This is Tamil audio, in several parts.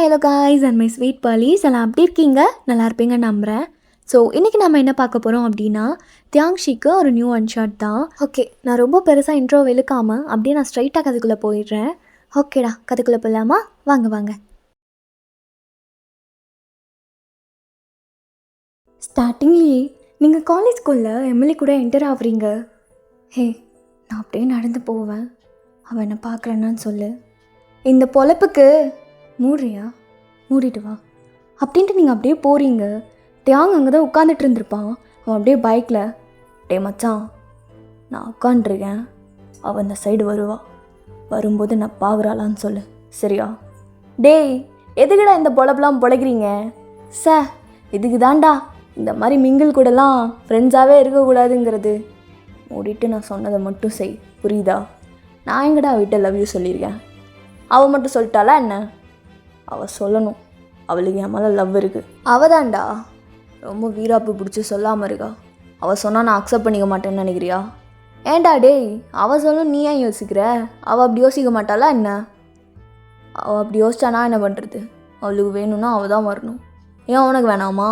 Hi hello guys and my sweet பாலிஸ் எல்லாம் அப்படி இருக்கீங்க, நல்லா இருப்பீங்க நம்புகிறேன். ஸோ இன்றைக்கி நம்ம என்ன பார்க்க போகிறோம் அப்படின்னா, தியாங்ஷிக்கு ஒரு நியூ ஒன் ஷாட் தான். ஓகே, நான் ரொம்ப பெருசாக இன்ட்ரோ இழுக்காமல் அப்படியே நான் ஸ்ட்ரைட்டாக கதைக்குள்ளே போயிடுறேன். ஓகேடா, கதைக்குள்ளே போகலாமா? வாங்க வாங்க. ஸ்டார்டிங்லேயே நீங்கள் காலேஜ்குள்ளே எம்எல்ஏ கூட என்டர் ஆகுறீங்க. ஹே, நான் அப்படியே நடந்து போவேன், அவன் என்ன பார்க்குறேன்னு சொல்லு. இந்த பொழப்புக்கு மூடுறியா? மூடிட்டு வா அப்படின்ட்டு நீங்கள் அப்படியே போகிறீங்க. தியாங் அங்கே தான் உட்காந்துட்டு இருந்திருப்பான். அவன் அப்படியே பைக்கில், டே மச்சான், நான் உட்காண்ட்ருக்கேன், அவன் இந்த சைடு வருவா, வரும்போது நான் பார்க்குறாளான்னு சொல்லு, சரியா? டேய், எதுக்குடா இந்த பொழப்பெலாம் பொழைக்கிறீங்க? இதுக்கு தான்டா இந்த மாதிரி மிங்கிள் கூடலாம் ஃப்ரெண்ட்ஸாகவே இருக்கக்கூடாதுங்கிறது. மூடிட்டு நான் சொன்னதை மட்டும் செய், புரியுதா? நான் எங்கடா வீட்டை லவ் யூ சொல்லியிருக்கேன்? அவள் மட்டும் சொல்லிட்டாளா என்ன? அவள் சொல்லணும், அவளுக்கு என் மேலே லவ் இருக்குது. அவள் தான்டா ரொம்ப வீராப்பு பிடிச்சி சொல்லாமல் இருக்கா. அவள் சொன்னால் நான் அக்செப்ட் பண்ணிக்க மாட்டேன்னு நினைக்கிறியா? ஏன்டா டேய், அவள் சொல்லணும், நீ ஏன் யோசிக்கிற? அவள் அப்படி யோசிக்க மாட்டாளா என்ன? அவள் அப்படி யோசிச்சா நான் என்ன பண்ணுறது? அவளுக்கு வேணும்னா அவள் தான் வரணும். ஏன் உனக்கு வேணாமா?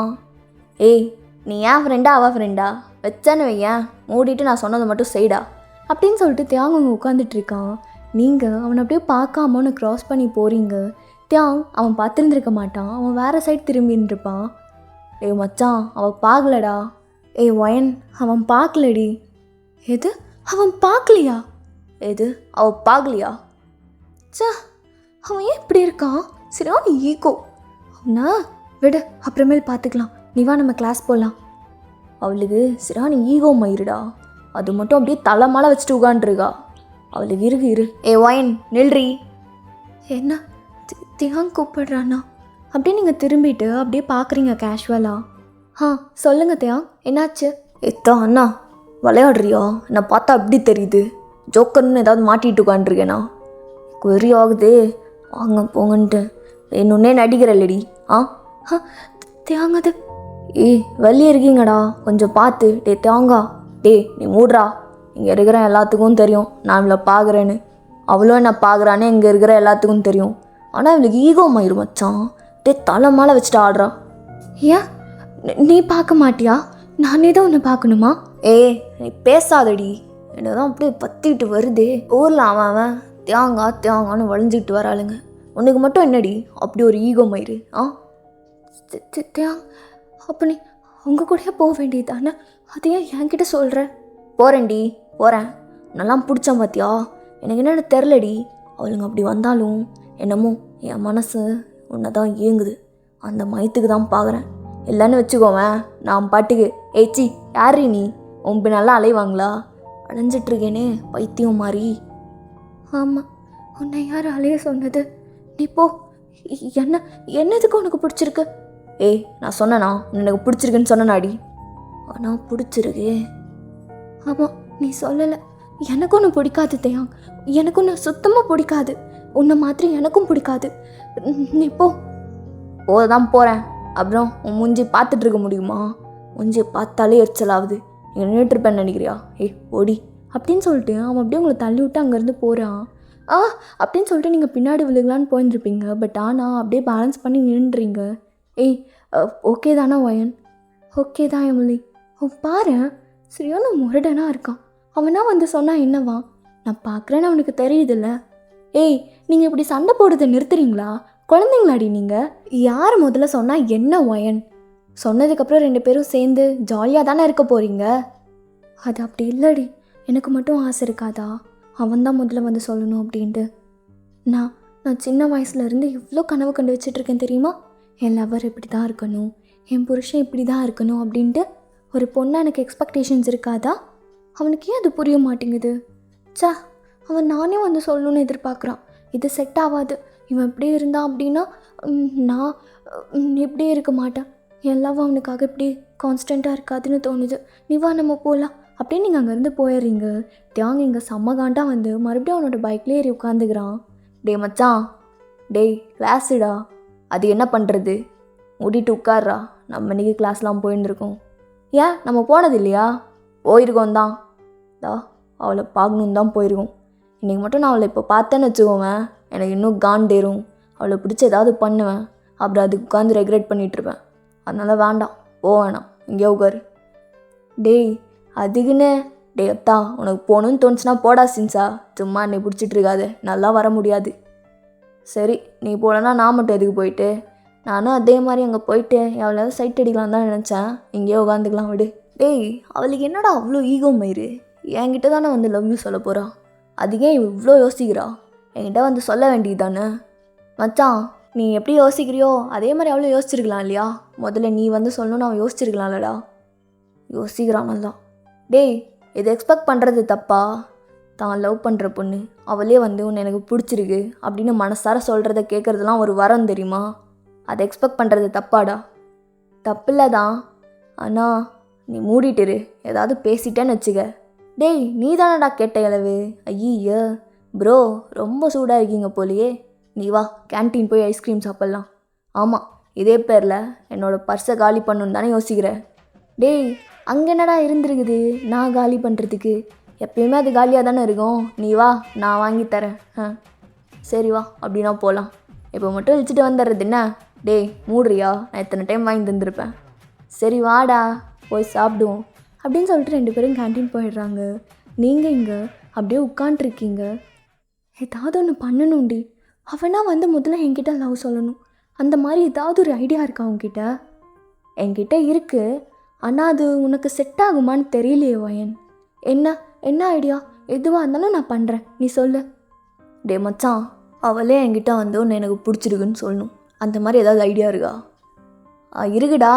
ஏய், நீ ஏன் ஃப்ரெண்டா அவள் ஃப்ரெண்டா? வச்சான்னு வையேன், மூடிட்டு நான் சொன்னதை மட்டும் செய்டா அப்படின்னு சொல்லிட்டு தியாங் அங்கே உட்காந்துட்ருக்கான். நீங்கள் அவனை அப்படியே பார்க்காம அவனை க்ராஸ் பண்ணி போகிறீங்க. தியாங் அவன் பார்த்துருந்துருக்க மாட்டான், அவன் வேறு சைடு திரும்பின்னு இருப்பான். ஏய் மச்சான், அவன் பார்க்கலடா. ஏய் ஒயன், அவன் பார்க்கலடி. எது, அவன் பார்க்கலையா? எது, அவள் பார்க்கலையா? அவன் ஏன் இப்படி இருக்கான்? சரியா நீ ஈகோ. அவனா விடு, அப்புறமேல் பார்த்துக்கலாம். நீ வா, நம்ம கிளாஸ் போகலாம். அவளுக்கு சரியான ஈகோ மயிருடா, அது மட்டும் அப்படியே தலைமால வச்சுட்டு உட்காண்ட்ருக்கா. அவளுக்கு இரு. ஏ ஒயன், நில்றி. என்ன தியாங் கூப்பிடுறானா? அப்படியே நீங்கள் திரும்பிட்டு அப்படியே பார்க்குறீங்க கேஷுவலாக. சொல்லுங்கள் தியாங், என்னாச்சு? எத்தா அண்ணா, விளையாடுறியா? என்னை பார்த்தா அப்படி தெரியுது, ஜோக்கர்னு ஏதாவது மாட்டிட்டு உட்காண்ட்ருக்கேனா? வெறி ஆகுது, வாங்க போங்கன்ட்டு வேணுன்னே நடிக்கிறல்லடி. தியாங் அது. ஏய் வெளியே இருக்கீங்கடா, கொஞ்சம் பார்த்து. டே தியாங்கா, டே நீ மூடுறா. இங்கே இருக்கிற எல்லாத்துக்கும் தெரியும் நான் இவளை பார்க்குறேன்னு. அவளும் என்ன பார்க்குறானே இங்கே இருக்கிற எல்லாத்துக்கும் தெரியும். ஆனால் இவளுக்கு ஈகோ மயிறு மச்சான். டே தலை மேலே வச்சுட்டு ஆடுறா. ஏன் நீ பார்க்க மாட்டியா? நானே தான் உன்னை பார்க்கணுமா? நீ பேசாதடி, என்ன தான் அப்படியே பற்றிக்கிட்டு வருது. ஊரில் அவன் தியாங்கான்னு வளைஞ்சிக்கிட்டு வராளுங்க. உனக்கு மட்டும் என்னடி அப்படி ஒரு ஈகோ மயிறு? தியாங், அப்போ நீ உங்கள் கூடயே போக வேண்டியது தானே, அதையே என்கிட்ட சொல்கிற? போகிறேன்டி, போகிறேன். நல்லாம் பிடிச்சேன் பார்த்தியா? எனக்கு என்னென்னு தெரிலடி, அவளுங்க அப்படி வந்தாலும் என்னமோ என் மனசு உன்னை தான் இயங்குது, அந்த மயத்துக்கு தான் பார்க்குறேன். இல்லைன்னு வச்சுக்கோவேன், நான் பாட்டுக்கு ஏச்சி யாரு நீ உன் நல்லா அலைவாங்களா? அலைஞ்சிட்ருக்கேனே பைத்தியம் மாதிரி. ஆமாம், உன்னை யார் அலைய சொன்னது? நீ போ. என்னதுக்கு உனக்கு பிடிச்சிருக்கு? நான் சொன்னேனா எனக்கு பிடிச்சிருக்குன்னு சொன்னனாடி? ஆனால் பிடிச்சிருக்கு. ஆமாம், நீ சொல்லலை. எனக்கு ஒன்று பிடிக்காது தியாங், எனக்கு ஒன்று சுத்தமாக பிடிக்காது. உன்னை மாதிரி எனக்கும் பிடிக்காது. நீ போதான் போகிறேன். அப்புறம் உன் மூஞ்சி பார்த்துட்ருக்க முடியுமா? மூஞ்சி பார்த்தாலே எரிச்சலாகுது. நீங்கள் நின்றுட்டுருப்பேன்னு நினைக்கிறியா? ஓடி அப்படின்னு சொல்லிட்டு அவன் அப்படியே உங்களை தள்ளி விட்டு அங்கேருந்து போகிறான். அப்படின்னு சொல்லிட்டு நீங்கள் பின்னாடி விழுகலான்னு போயிருந்துருப்பீங்க. பட் ஆனால் அப்படியே பேலன்ஸ் பண்ணி நின்றுறீங்க. ஓகே தானே ஒயன்? ஓகே தான் எமிலி. பாரு, சரியான முரடனாக இருக்கான். அவனா வந்து சொன்னால் என்னவா? நான் பார்க்குறேன்னு அவனுக்கு தெரியுதுல்ல. நீங்கள் இப்படி சண்டை போடுறதை நிறுத்துறீங்களா? குழந்தைங்களாடி நீங்கள்? யார் முதல்ல சொன்னால் என்ன ஒயன்? சொன்னதுக்கப்புறம் 2 பேரும் சேர்ந்து ஜாலியாக தானே இருக்க போகிறீங்க. அது அப்படி இல்லடி, எனக்கு மட்டும் ஆசை இருக்காதா அவன் தான் முதல்ல வந்து சொல்லணும் அப்படின்ட்டு? நான் சின்ன வயசுலேருந்து இவ்வளோ கனவு கண்டு வச்சிட்ருக்கேன் தெரியுமா? என் லவர் இப்படி தான் இருக்கணும், என் புருஷன் இப்படி தான் இருக்கணும் அப்படின்ட்டு. ஒரு பொண்ணை எனக்கு எக்ஸ்பெக்டேஷன்ஸ் இருக்காதா? அவனுக்கு ஏன் அது புரிய மாட்டேங்குது? அவன் நானே வந்து சொல்லணும்னு எதிர்பார்க்குறான். இது செட் ஆகாது. இவன் இப்படியே இருந்தான் அப்படின்னா நான் இப்படியே இருக்க மாட்டேன். என் லவ் அவனுக்காக இப்படி கான்ஸ்டண்ட்டாக இருக்காதுன்னு தோணுது. நீ வா, நம்ம போகலாம் அப்படின்னு நீங்கள் அங்கேருந்து போயிடுறீங்க. தியாங் இங்கே செம்மகாண்டாக வந்து மறுபடியும் அவனோட பைக்லேயே ஏறி உட்காந்துக்கிறான். டே மச்சான், கிளாஸுடா, அது என்ன பண்ணுறது? மூடிட்டு உட்கார்றா. நம்ம இன்றைக்கி கிளாஸ்லாம் போயின்னு இருக்கோம். ஏன் நம்ம போனது இல்லையா? போயிருக்கோம் தான். அவளை பார்க்கணுன்னு தான் போயிருக்கோம். இன்றைக்கி மட்டும் நான் அவளை இப்போ பார்த்தேன்னு வச்சுக்கோவேன், எனக்கு இன்னும் காண்டேறும். அவளை பிடிச்ச ஏதாவது பண்ணுவேன், அப்புறம் அதுக்கு உட்காந்து ரெக்ரெட் பண்ணிகிட்ருப்பேன். அதனால் வேண்டாம், வேணாம், இங்கே உட்காரு. டேய் அதுக்குன்னு டேய் அத்தா, உனக்கு போகணுன்னு தோணுச்சுன்னா போடா சின்ஸா, சும்மா என்னை பிடிச்சிட்ருக்காது, நல்லா வர முடியாது. சரி நீ போகலன்னா நான் மட்டும் எதுக்கு போயிட்டு? நானும் அதே மாதிரி அங்கே போயிட்டு எவ்வளோ சைட் அடிக்கலாம் தான் நினச்சேன். இங்கேயே உட்காந்துக்கலாம் விடு. டேய் அவளுக்கு என்னடா அவ்வளோ ஈகோ மயிறு? என்கிட்ட தானே வந்து லவ் யூ சொல்ல போகிறா. அதுக்கே இவ்வளோ யோசிக்கிறா. என்கிட்ட வந்து சொல்ல வேண்டியது தானே. மச்சான் நீ எப்படி யோசிக்கிறியோ அதே மாதிரி அவ்வளோ யோசிச்சிருக்கலாம் இல்லையா? முதல்ல நீ வந்து சொல்லணும்னு அவன் யோசிச்சிருக்கலாம்லடா. யோசிக்கிறான் நல்லா. டேய் இதை எக்ஸ்பெக்ட் பண்ணுறது தப்பா? தான் லவ் பண்ணுற பொண்ணு அவளே வந்து உன்னை எனக்கு பிடிச்சிருக்கு அப்படின்னு மனசார சொல்கிறத கேட்குறதுலாம் ஒரு வரம் தெரியுமா? அதை எக்ஸ்பெக்ட் பண்ணுறது தப்பாடா? தப்பில்லை தான், ஆனால் நீ மூடிட்டுரு. ஏதாவது பேசிட்டேன்னு வச்சுக்க. டேய் நீ தானடா கேட்ட இளவு. ஐய ப்ரோ ரொம்ப சூடாக இருக்கீங்க போலியே. நீ வா கேன்டீன் போய் ஐஸ்கிரீம் சாப்பிட்லாம். ஆமாம் இதே பேரில் என்னோடய பர்ஸை காலி பண்ணணுன்னு தானே யோசிக்கிற. டேய் அங்கே என்னடா இருந்துருக்குது நான் காலி பண்ணுறதுக்கு? எப்பயுமே அது காலியாக தானே இருக்கும். நீ வா நான் வாங்கி தரேன். சரி வா அப்படின்னா போகலாம். இப்போ மட்டும் வச்சுட்டு வந்துடுறது என்ன? டேய் மூடுறியா? நான் எத்தனை டைம் வாங்கி தந்துருப்பேன். சரி வாடா போய் சாப்பிடுவோம் அப்படின்னு சொல்லிட்டு 2 பேரும் கேன்டீன் போயிடுறாங்க. நீங்கள் இங்கே அப்படியே உட்காண்ட்ருக்கீங்க. ஏதாவது ஒன்று பண்ணணும்டி. அவனா வந்து முதல்ல என்கிட்ட லவ் சொல்லணும். அந்த மாதிரி ஏதாவது ஒரு ஐடியா இருக்கா உன்கிட்ட? என்கிட்ட இருக்குது, ஆனால் அது உனக்கு செட் ஆகுமான்னு தெரியலையே வயன். என்ன ஐடியா? எதுவாக இருந்தாலும் நான் பண்ணுறேன், நீ சொல்லு. டே மச்சான், அவளே என்கிட்ட வந்து உன்னை எனக்கு பிடிச்சிருக்குன்னு சொல்லணும். அந்த மாதிரி ஏதாவது ஐடியா இருக்கா? இருக்குடா,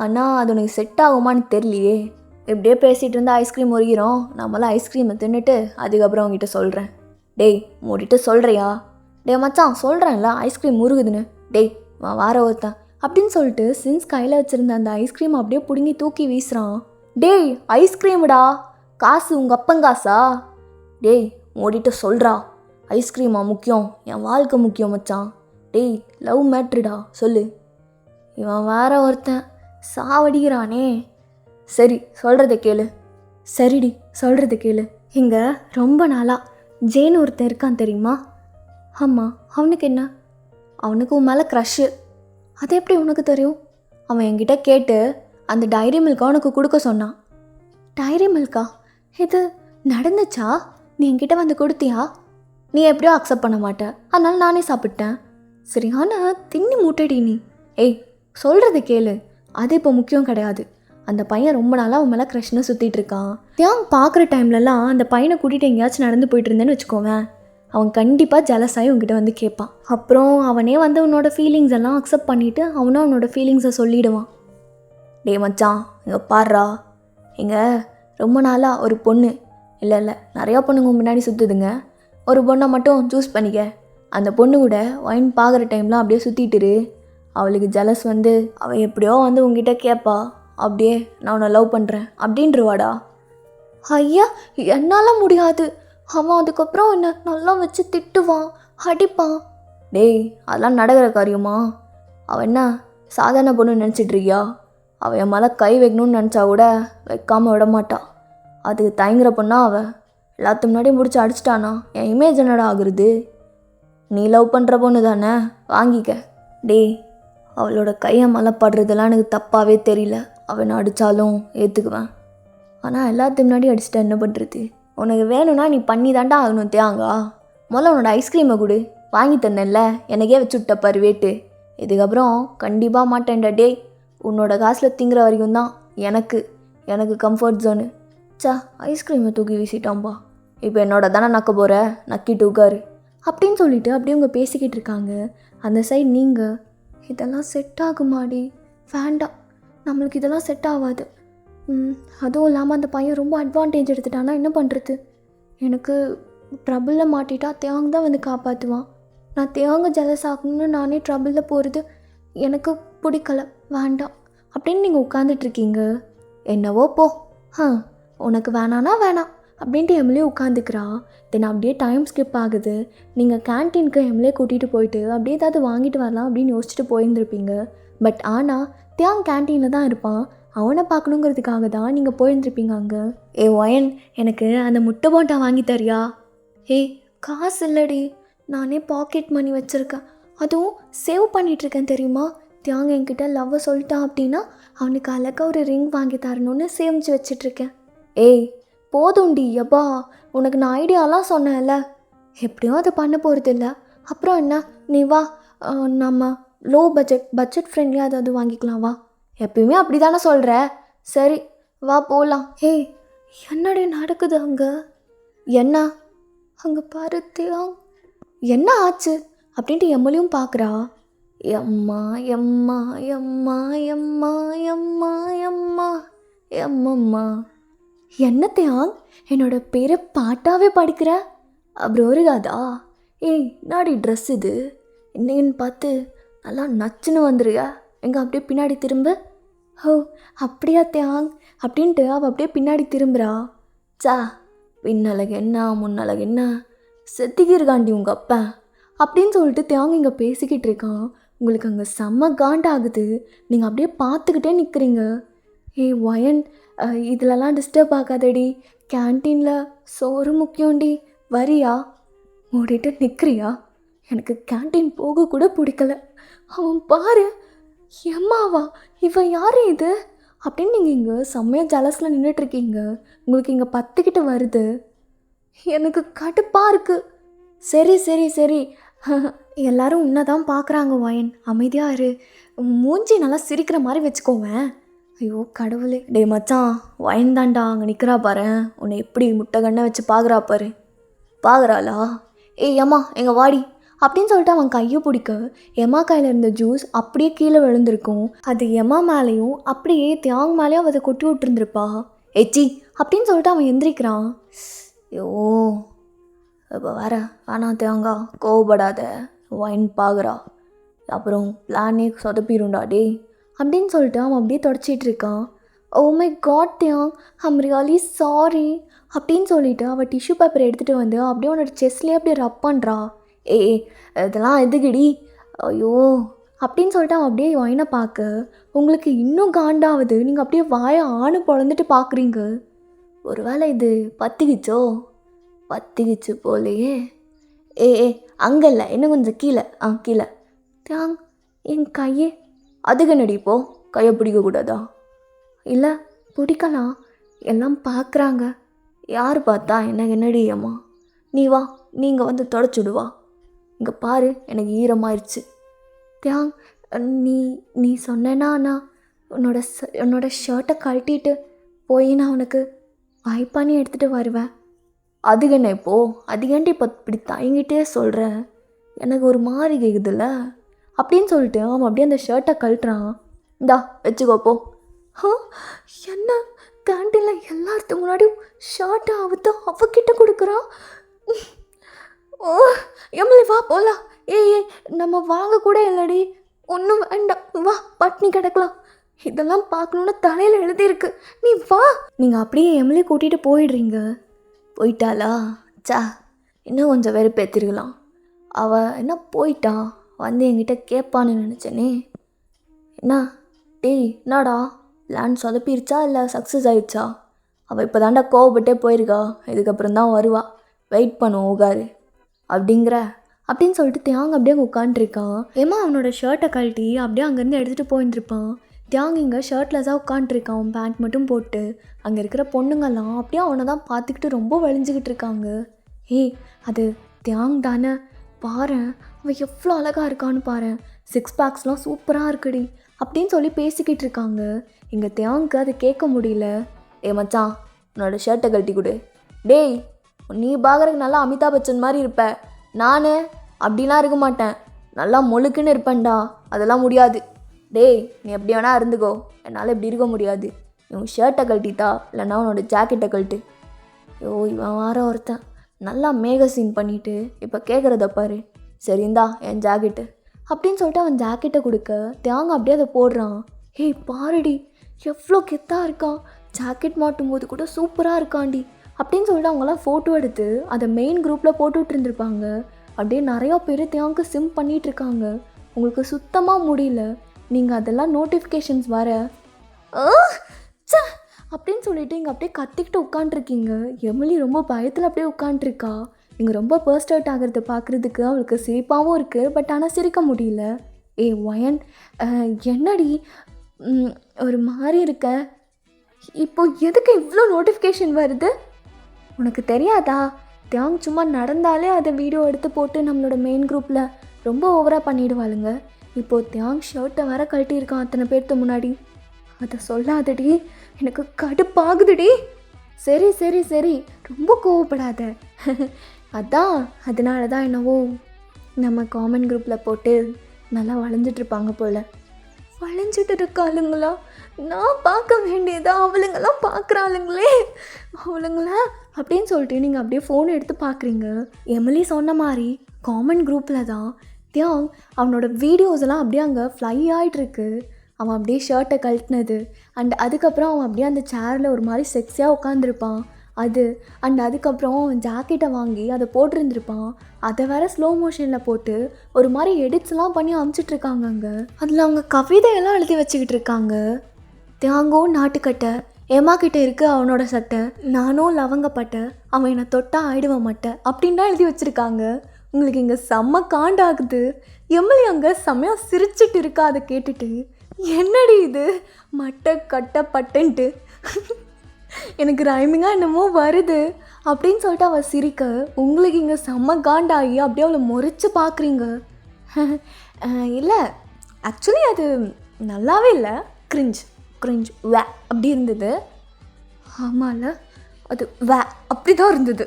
ஆனால் அது உனக்கு செட் ஆகுமான்னு தெரியலையே. எப்படியே பேசிகிட்டு இருந்தால் ஐஸ்கிரீம் உருகிறோம். நம்மளாம் ஐஸ்கிரீமை தின்னுட்டு அதுக்கப்புறம் அவங்ககிட்ட சொல்கிறேன். டேய் மூடிட்டு சொல்கிறியா? டே மச்சான் சொல்கிறேன்ல ஐஸ்கிரீம் உருகுதுன்னு. டேய் வார ஒருத்தன் அப்படின்னு சொல்லிட்டு சின்ஸ் கையில் வச்சுருந்த அந்த ஐஸ்கிரீம் அப்படியே பிடுங்கி தூக்கி வீசுகிறான். டேய் ஐஸ்கிரீமுடா, காசு உங்கள் அப்பங்காசா? டேய் மூடிட்டு சொல்கிறா. ஐஸ்கிரீமா முக்கியம், என் வாழ்க்கை முக்கியம் மச்சான். டேய் லவ் மேட்ருடா, சொல்லு. இவன் வேற ஒருத்தன் சாவடிக்கிறானே. சரி சொல்கிறத கேளு. சரிடி சொல்கிறத கேளு. இங்கே ரொம்ப நாளாக ஜேன் ஒருத்தன் இருக்கான் தெரியுமா? ஆமாம், அவனுக்கு என்ன? அவனுக்கு உன் மேலே க்ரஷ்ஷு. அது எப்படி உனக்கு தெரியும்? அவன் என்கிட்ட கேட்டு அந்த டைரி மில்கை உனக்கு கொடுக்க சொன்னான். டைரி மில்கா? இது நடந்துச்சா? நீ என்கிட்ட வந்து கொடுத்தியா? நீ எப்படியோ அக்செப்ட் பண்ண மாட்டேன், அதனால நானே சாப்பிட்டேன். சரி ஆனால் தின்னி மூட்டடி நீ. ஏய் சொல்கிறத கேளு. அது இப்போ முக்கியம் கிடையாது. அந்த பையன் ரொம்ப நாளாக அவன் மேலே க்ரஷ்னு சுற்றிட்டு இருக்கான். தியாங் பார்க்குற டைம்லலாம் அந்த பையனை கூட்டிகிட்டு எங்கேயாச்சும் நடந்து போயிட்டு இருந்தேன்னு வச்சுக்கோவேன், அவன் கண்டிப்பாக ஜலஸாகி உங்ககிட்ட வந்து கேட்பான். அப்புறம் அவனே வந்து உன்னோட ஃபீலிங்ஸ் எல்லாம் அக்செப்ட் பண்ணிவிட்டு அவனும் அவனோட ஃபீலிங்ஸை சொல்லிவிடுவான். டே மச்சான் இங்கே பாடுறா, இங்கே ரொம்ப நாளாக ஒரு பொண்ணு இல்லை நிறையா பொண்ணுங்க முன்னாடி சுற்றுதுங்க. ஒரு பொண்ணை மட்டும் சூஸ் பண்ணிக்க. அந்த பொண்ணு கூட ஒயின் பார்க்குற டைம்லாம் அப்படியே சுற்றிட்டுரு. அவளுக்கு ஜலஸ் வந்து அவள் எப்படியோ வந்து உங்ககிட்ட கேட்பா. அப்படியே நான் உன்னை லவ் பண்ணுறேன் அப்படின்றவாடா. ஐயா என்னால் முடியாது. அவன் அதுக்கப்புறம் என்னை நல்லா வச்சு திட்டுவான், அடிப்பான். டேய் அதெல்லாம் நடக்கிற காரியமா? அவன் என்ன சாதாரண பொண்ணு நினச்சிட்ருக்கியா? அவன் என் மேலே கை வைக்கணும்னு நினச்சா கூட வைக்காமல் விட மாட்டான். அதுக்கு தயங்குற பொண்ணா அவள். எல்லாத்து முன்னாடியும் முடிச்சு அடிச்சிட்டானா என் இமேஜ் என்னடா ஆகுறது? நீ லவ் பண்ணுற பொண்ணு தானே, வாங்கிக்க. டேய் அவளோட கையை மேலே படுறதெல்லாம் எனக்கு தப்பாகவே தெரியல. அவனை அடித்தாலும் ஏற்றுக்குவேன், ஆனால் எல்லாத்து முன்னாடி அடிச்சிட்டா என்ன பண்ணுறது? உனக்கு வேணும்னா நீ பண்ணி தாண்டா ஆகணும் தேங்கா. முதல்ல உன்னோட ஐஸ்கிரீமை கொடு, வாங்கி தந்தேன்ல, எனக்கே வச்சு விட்ட பாரு வேட்டு. இதுக்கப்புறம் கண்டிப்பாக மாட்டேன்டா. டேய் உன்னோட காசில் திங்குற வரைக்கும் தான் எனக்கு கம்ஃபர்ட் ஜோனு. சா ஐஸ்கிரீமை தூக்கி வீசிட்டான்பா. இப்போ என்னோட தானே நக்க போகிற, நக்கிட்டு உட்காரு அப்படின்னு சொல்லிட்டு அப்படியே அவங்க பேசிக்கிட்டு இருக்காங்க. அந்த சைடு நீங்கள் இதெல்லாம் செட் ஆகுமாடி? வேண்டாம், நம்மளுக்கு இதெல்லாம் செட் ஆகாது. அதுவும் இல்லாமல் அந்த பையன் ரொம்ப அட்வான்டேஜ் எடுத்துட்டானா என்ன பண்ணுறது? எனக்கு ட்ரபிளில் மாட்டிட்டா தேங்க தான் வந்து காப்பாற்றுவான். நான் தேங்க ஜலஸ் ஆகணும்னு நானே ட்ரபிளில் போகிறது எனக்கு பிடிக்கல, வேண்டாம் அப்படின்னு நீங்கள் உட்காந்துட்ருக்கீங்க. என்னவோ போ, உனக்கு வேணான்னா வேணாம் அப்படின்ட்டு எம்எல்ஏ உட்காந்துக்கிறா. தென் அப்படியே டைம் ஸ்கிப் ஆகுது. நீங்கள் கேன்டீனுக்கு எம்எல்ஏ கூட்டிகிட்டு போயிட்டு அப்படியே ஏதாவது வாங்கிட்டு வரலாம் அப்படின்னு யோசிச்சுட்டு போயிருந்துருப்பீங்க. பட் ஆனால் தியாங் கேன்டீனில் தான் இருப்பான். அவனை பார்க்கணுங்கிறதுக்காக தான் நீங்கள் போயிருந்துருப்பீங்க அங்கே. ஏ ஒயன் எனக்கு அந்த முட்டை போண்டா வாங்கி தரியா? ஏய் காசு இல்லடி, நானே பாக்கெட் மணி வச்சுருக்கேன், அதுவும் சேவ் பண்ணிகிட்ருக்கேன் தெரியுமா. தியாங் என்கிட்ட லவ்வை சொல்லிட்டான் அப்படின்னா அவனுக்கு அழகாக ஒரு ரிங் வாங்கி தரணும்னு சேமித்து வச்சிட்ருக்கேன். ஏய் போதும்டி எப்பா, உனக்கு நான் ஐடியாலாம் சொன்னேன்ல, எப்படியும் அதை பண்ண போகிறது இல்லை. அப்புறம் என்ன, நீ வா, நம்ம லோ பட்ஜெட் ஃப்ரெண்ட்லியாக அதாவது வாங்கிக்கலாம் வா. எப்பயுமே அப்படி தானே சொல்கிற. சரி வா போகலாம். ஏய் என்னடி நடக்குது அங்கே? என்ன அங்கே பாரு தியாங், என்ன ஆச்சு அப்படின்ட்டு எம்மலையும் பார்க்குறா. எம்மா எம்மா எம்மா எம்மா எம்மா எம்மா எம்மம்மா. என்ன தியாங் என்னோட பேரை பாட்டாவே படிக்கிற? அப்புறம் ஒரு காதா? ஏய் நாடி ட்ரெஸ் இது என்னன்னு பார்த்து நல்லா நச்சுன்னு வந்துருயா. எங்கே அப்படியே பின்னாடி திரும்ப. ஓ அப்படியா தியாங் அப்படின்ட்டு அவள் அப்படியே பின்னாடி திரும்புகிறா. சா பின்னழகு என்ன முன்னழகு என்ன செத்திக்கிருக்காண்டி உங்கள் அப்பா அப்படின்னு சொல்லிட்டு தியாங் இங்கே பேசிக்கிட்டு இருக்கான். உங்களுக்கு அங்கே செம்ம காண்டாகுது. நீங்கள் அப்படியே பார்த்துக்கிட்டே நிற்கிறீங்க. ஏய் வயன், இதிலலாம் டிஸ்டர்ப் ஆகாதடி, கேன்டீனில் சோறு முக்கியம்டி, வரியா? மூடிட்டு நிற்கிறியா? எனக்கு கேன்டீன் போக கூட பிடிக்கல. அவன் பாரு, எம்மாவா இவன் யார் இது அப்படின்னு நீங்கள் இங்கே செம்மையாக ஜலஸில் நின்றுட்டுருக்கீங்க. உங்களுக்கு இங்கே பத்துக்கிட்டு வருது. எனக்கு கடுப்பாக இருக்குது. சரி சரி சரி எல்லாரும் உன்னை தான் பார்க்குறாங்க வயன், அமைதியாக இரு. மூஞ்சி நல்லா சிரிக்கிற மாதிரி வச்சுக்கோவேன். ஐயோ கடவுளே. டே மச்சான், வயன் தாண்டா அங்கே நிற்கிறா பாரு, உன்னை எப்படி முட்டை கண்ணை வச்சு பார்க்குறா பாரு. பார்க்குறாளா? ஏய் ஏம்மா எங்க வாடி அப்படின்னு சொல்லிட்டு அவன் கையை பிடிக்க எம்மா கையில் இருந்த ஜூஸ் அப்படியே கீழே விழுந்திருக்கும். அது எம்மா மேலேயும் அப்படியே தியாங் மேலேயும் அதை கொட்டி விட்டுருந்துருப்பா. எச்சி அப்படின்னு சொல்லிட்டு அவன் எந்திரிக்கிறான். ஐயோ இப்போ வேற வேணாம் தியாங்கா, கோவப்படாத, வைன் பார்க்குறா, அப்புறம் பிளானே சொதப்பிடும்டா டே அப்படின்னு சொல்லிட்டு அவன் அப்படியே தொடச்சிட்டு இருக்கான். ஓ மை காட் தியாங், ஐம் ரியலி சாரி அப்படின்னு சொல்லிவிட்டு அவள் டிஷ்யூ பேப்பரை எடுத்துகிட்டு வந்து அப்படியே உன்னோட செஸ்ட்லேயே அப்படியே ரப் பண்ணுறா. ஏ இதெல்லாம் எதுக்குடி, ஐயோ அப்படின்னு சொல்லிட்டு அவன் அப்படியே வைனை பார்க்க உங்களுக்கு இன்னும் காண்டாவது. நீங்கள் அப்படியே வாயை ஆணு பொழந்துட்டு பார்க்குறீங்க. ஒரு வேளை இது பத்திக்கிச்சோ? பத்திக்கிச்சு போலையே. ஏ அங்கே இல்லை, இன்னும் கொஞ்சம் கீழே. கீழே. தியாங் என் கையே. அதுக்கு நடிப்போ கையை பிடிக்கக்கூடாதா? இல்லை பிடிக்கலாம், எல்லாம் பார்க்குறாங்க. யார் பார்த்தா என்ன என்னடியம்மா? நீ வா, நீங்கள் வந்து தொடச்சுடுவா. இங்கே பாரு எனக்கு ஈரமாயிருச்சு. தியாங் நீ நீ சொன்னேன்னா நான் உன்னோட ஷர்ட்டை கழட்டிட்டு போய் நான் உனக்கு வைப் பண்ணி எடுத்துகிட்டு வருவேன். அதுக்குன்னு இப்போது அதிகண்டி இப்போ இப்படி தயங்கிட்டே சொல்கிறேன், எனக்கு ஒரு மாதிரி கேட்குதுல்ல அப்படின்னு சொல்லிட்டு அவன் அப்படியே அந்த ஷர்ட்டை கழட்டுறான். இந்தா வச்சுக்கோப்போ. என்ன கேன்டீனில் எல்லாத்துக்கு முன்னாடியும் ஷர்ட்டை அவுத்து அவகிட்ட கொடுக்குறான். ஓ எம்எல்ஏ வா போகலாம். ஏய் நம்ம வாங்க கூட இல்லடி, ஒன்றும் வேண்டாம், வா பட்னி கிடக்கலாம். இதெல்லாம் பார்க்கணுன்னு தலையில் எழுதியிருக்கு, நீ வா. நீங்கள் அப்படியே எம்எல்ஏ கூட்டிகிட்டு போயிடுறீங்க. போயிட்டாளா? சா இன்னும் கொஞ்சம் வெறுப்பேற்றிருக்கலாம். அவள் என்ன போயிட்டா, வந்து என்கிட்ட கேட்பான்னு நினச்சேனே. என்ன டேய் என்னடா பிளான் சொதப்பிருச்சா இல்லை சக்ஸஸ் ஆயிடுச்சா? அவள் இப்போ தாண்டா கோவப்பட்டே போயிருக்கா, இதுக்கப்புறம் தான் வருவா, வெயிட் பண்ணுவோம் உகாரு அப்படிங்கிற அப்படின்னு சொல்லிட்டு தியாங் அப்படியே அங்கே உட்காண்ட்ருக்கான். ஏமா அவனோட ஷர்ட்டை கழட்டி அப்படியே அங்கேருந்து எடுத்துகிட்டு போயிருந்துருப்பான். தியாங் இங்கே ஷர்ட்லெஸ்ஸாக உட்காண்ட்ருக்கான், அவன் பேண்ட் மட்டும் போட்டு. அங்கே இருக்கிற பொண்ணுங்கள்லாம் அப்படியே அவனை தான் பார்த்துக்கிட்டு ரொம்ப வலிஞ்சிக்கிட்டு இருக்காங்க. ஏய் அது தியாங் தானே, பாரு அவன் எவ்வளோ அழகாக இருக்கான்னு பாரு, சிக்ஸ் பேக்ஸ்லாம் சூப்பராக இருக்குடி அப்படின்னு சொல்லி பேசிக்கிட்டு இருக்காங்க. இங்கே தியாங்க்கு அது கேட்க முடியல. ஏ மச்சான் உன்னோட ஷர்ட்டை கழட்டி கொடு. டேய் நீ பார்க்குறதுக்கு நல்லா அமிதாப் பச்சன் மாதிரி இருப்ப, நான் அப்படிலாம் இருக்க மாட்டேன், நல்லா மொழுக்குன்னு இருப்பேன்டா, அதெல்லாம் முடியாது. டேய் நீ எப்படி வேணா இருந்துக்கோ, என்னால் இப்படி இருக்க முடியாது. நீ உன் ஷர்ட்டை கழட்டிட்டா இல்லைன்னா உன்னோட ஜாக்கெட்டை கழட்டு. ஐயோ இவன் வார ஒருத்தன் நல்லா மேக சீன் பண்ணிவிட்டு இப்போ கேட்குறத பாரு. சரிந்தா என் ஜாக்கெட்டு அப்படின்னு சொல்லிட்டு அவன் ஜாக்கெட்டை கொடுக்க தியாங்க அப்படியே அதை போடுறான். ஏய் பாருடி எவ்வளோ கெத்தாக இருக்கான், ஜாக்கெட் மாட்டும் போது கூட சூப்பராக இருக்காண்டி அப்படின்னு சொல்லிட்டு அவங்களாம் ஃபோட்டோ எடுத்து அதை மெயின் குரூப்பில் போட்டு விட்டுருந்துருப்பாங்க. அப்படியே நிறையா பேர் தியாங்க்கு சிம் பண்ணிகிட்ருக்காங்க. உங்களுக்கு சுத்தமாக முடியல, நீங்கள் அதெல்லாம் நோட்டிஃபிகேஷன்ஸ் வர அப்படின்னு சொல்லிட்டு இங்கே அப்படியே கத்திக்கிட்டு உட்காண்ட்ருக்கீங்க. எமிலி ரொம்ப பயத்தில் அப்படியே உட்காண்ட்ருக்கா. நீங்கள் ரொம்ப பர்ஸ்ட் அவுட் ஆகிறத பார்க்குறதுக்கு அவளுக்கு சிரிப்பாகவும் இருக்குது. பட் ஆனால் சிரிக்க முடியல. ஒயன், என்னடி ஒரு மாதிரி இருக்க? இப்போ எதுக்கு இவ்வளோ நோட்டிஃபிகேஷன் வருது? உனக்கு தெரியாதா? தியாங் சும்மா நடந்தாலே அதை வீடியோ எடுத்து போட்டு நம்மளோட மெயின் குரூப்பில் ரொம்ப ஓவராக பண்ணிவிடுவாளுங்க. இப்போது தியாங் ஷர்ட்டை வர கழட்டியிருக்கான் அத்தனை பேர்த்து முன்னாடி. அதை சொல்லாதடி, எனக்கு கடுப்பாகுதுடி. சரி சரி சரி, ரொம்ப கோவப்படாத. அதனால தான் என்னவோ நம்ம காமன் குரூப்பில் போட்டு நல்லா வளைஞ்சிட்ருப்பாங்க போல். வளைஞ்சிட்டு இருக்காளுங்களா? நான் பார்க்க வேண்டியதா? அவளுங்கெல்லாம் பார்க்குறாளுங்களே அவளுங்களா அப்படின்னு சொல்லிட்டு நீங்கள் அப்படியே ஃபோன் எடுத்து பார்க்குறீங்க. எமிலி சொன்ன மாதிரி காமன் குரூப்பில் தான் தியாங் அவனோட வீடியோஸ் எல்லாம் அப்படியே அங்கே ஃப்ளை ஆகிட்டுருக்கு. அவன் அப்படியே ஷர்ட்டை கழட்டினது அண்ட் அதுக்கப்புறம் அவன் அப்படியே அந்த சேரில் ஒரு மாதிரி செக்ஸியாக உட்காந்துருப்பான் அது. அண்ட் அதுக்கப்புறம் அவன் ஜாக்கெட்டை வாங்கி அதை போட்டிருந்துருப்பான். அதை வேறு ஸ்லோ மோஷனில் போட்டு ஒரு மாதிரி எடிட்ஸ்லாம் பண்ணி அமுச்சிட்ருக்காங்க. அங்கே அதில் அவங்க கவிதையெல்லாம் எழுதி வச்சுக்கிட்டு இருக்காங்க. தியாங்கோ நாட்டுக்கட்டை, ஏமா கிட்டே இருக்குது அவனோட சட்டை, நானும் லவங்கப்பட்டை, அவன் என்னை தொட்டா ஆயிடுவ மாட்டேன் அப்படின்னு தான் எழுதி வச்சுருக்காங்க. உங்களுக்கு இங்கே செம்ம காண்டாகுது. எம்எல்ஏ அங்கே செம்மையாக சிரிச்சிட்டு இருக்கா. அதை கேட்டுட்டு என்னடி இது மட்டை கட்டை பட்டன்ட்டு எனக்கு ரைமிங்காக என்னமோ வருது அப்படின்னு சொல்லிட்டு அவள் சிரிக்க, உங்களுக்கு இங்கே செம்ம காண்டாகி அப்படியே அவளை முறைச்சி பார்க்குறீங்க. இல்லை, ஆக்சுவலி அது நல்லாவே இல்லை, கிரிஞ்ச் கிரிஞ்ச் வே அப்படி இருந்தது. ஆமாம்ல, அது வே அப்படி தான் இருந்தது.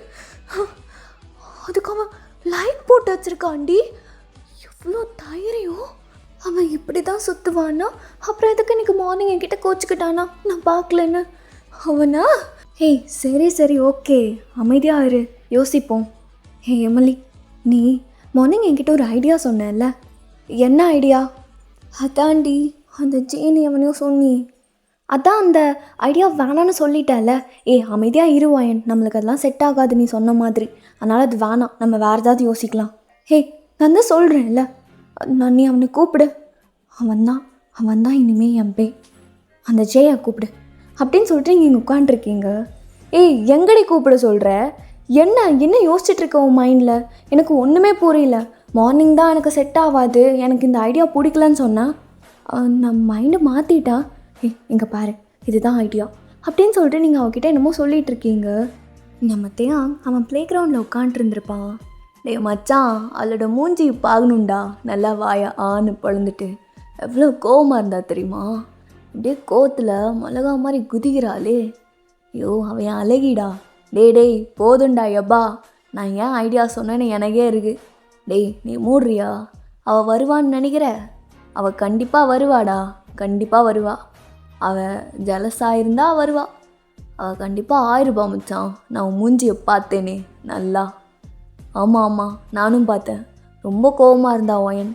அதுக்கு அவன் லைக் போட்டு வச்சுருக்காண்டி. எவ்வளோ தைரியம்! அவன் இப்படி தான் சுற்றுவானா? அப்புறம் எதுக்கு இன்றைக்கி மார்னிங் என்கிட்ட கோச்சிக்கிட்டானா நான் பார்க்கலன்னு? அவனா? சரி சரி, ஓகே, அமைதியாக இரு, யோசிப்போம். எமிலி, நீ மார்னிங் என்கிட்ட ஒரு ஐடியா சொன்னேன்ல, என்ன ஐடியா? அதாண்டி அந்த ஜேனி அவனையும் சொன்னி, அதான் அந்த ஐடியா வேணான்னு சொல்லிட்டேன்ல. அமைதியாக இருவாயன், நம்மளுக்கு அதெல்லாம் செட் ஆகாது நீ சொன்ன மாதிரி, அதனால் அது வேணாம், நம்ம வேறு ஏதாவது யோசிக்கலாம். நான் தான் சொல்கிறேன்ல, நீ அவனை கூப்பிடு. அவன் தான் இனிமேல் என் பே, அந்த ஜேயை கூப்பிடு அப்படின்னு சொல்லிட்டு நீங்கள் இங்கே உட்காண்ட்ருக்கீங்க. எங்கடி கூப்பிட சொல்கிற? என்ன யோசிச்சுட்ருக்க உன் மைண்டில்? எனக்கு ஒன்றுமே புரியல. மார்னிங் தான் எனக்கு செட் ஆகாது, எனக்கு இந்த ஐடியா பிடிக்கலன்னு சொன்னேன், நான் மைண்டை மாற்றிட்டா. இங்கே பாரு, இதுதான் ஐடியா அப்படின்னு சொல்லிட்டு நீங்கள் அவகிட்ட என்னமோ சொல்லிகிட்டு இருக்கீங்க. நம்ம தியாங் அவன் ப்ளே கிரவுண்டில் உட்காண்ட்ருந்துருப்பான். மச்சான், அவளோட மூஞ்சி பார்க்கணுண்டா, நல்லா வாயா ஆன்னு பழந்துட்டு எவ்வளோ கோவமாக இருந்தா தெரியுமா? அப்படியே கோவத்தில் மிளகா மாதிரி குதிக்கிறாளே. அவன் அழகிடா. டேய் போதுண்டா எப்பா, நான் ஏன் ஐடியா சொன்னேன்னு எனக்கே இருக்குது. நீ மூடுறியா? அவள் வருவான்னு நினைக்கிற? அவள் கண்டிப்பாக வருவாடா, கண்டிப்பாக வருவா. அவள் ஜலஸாக இருந்தால் வருவா, அவள் கண்டிப்பாக ஆயிருப்பா மச்சான். நான் உன் மூஞ்சியை பார்த்தேனே நல்லா. ஆமாம், நானும் பார்த்தேன். ரொம்ப கோவமாக இருந்தா ஒயன்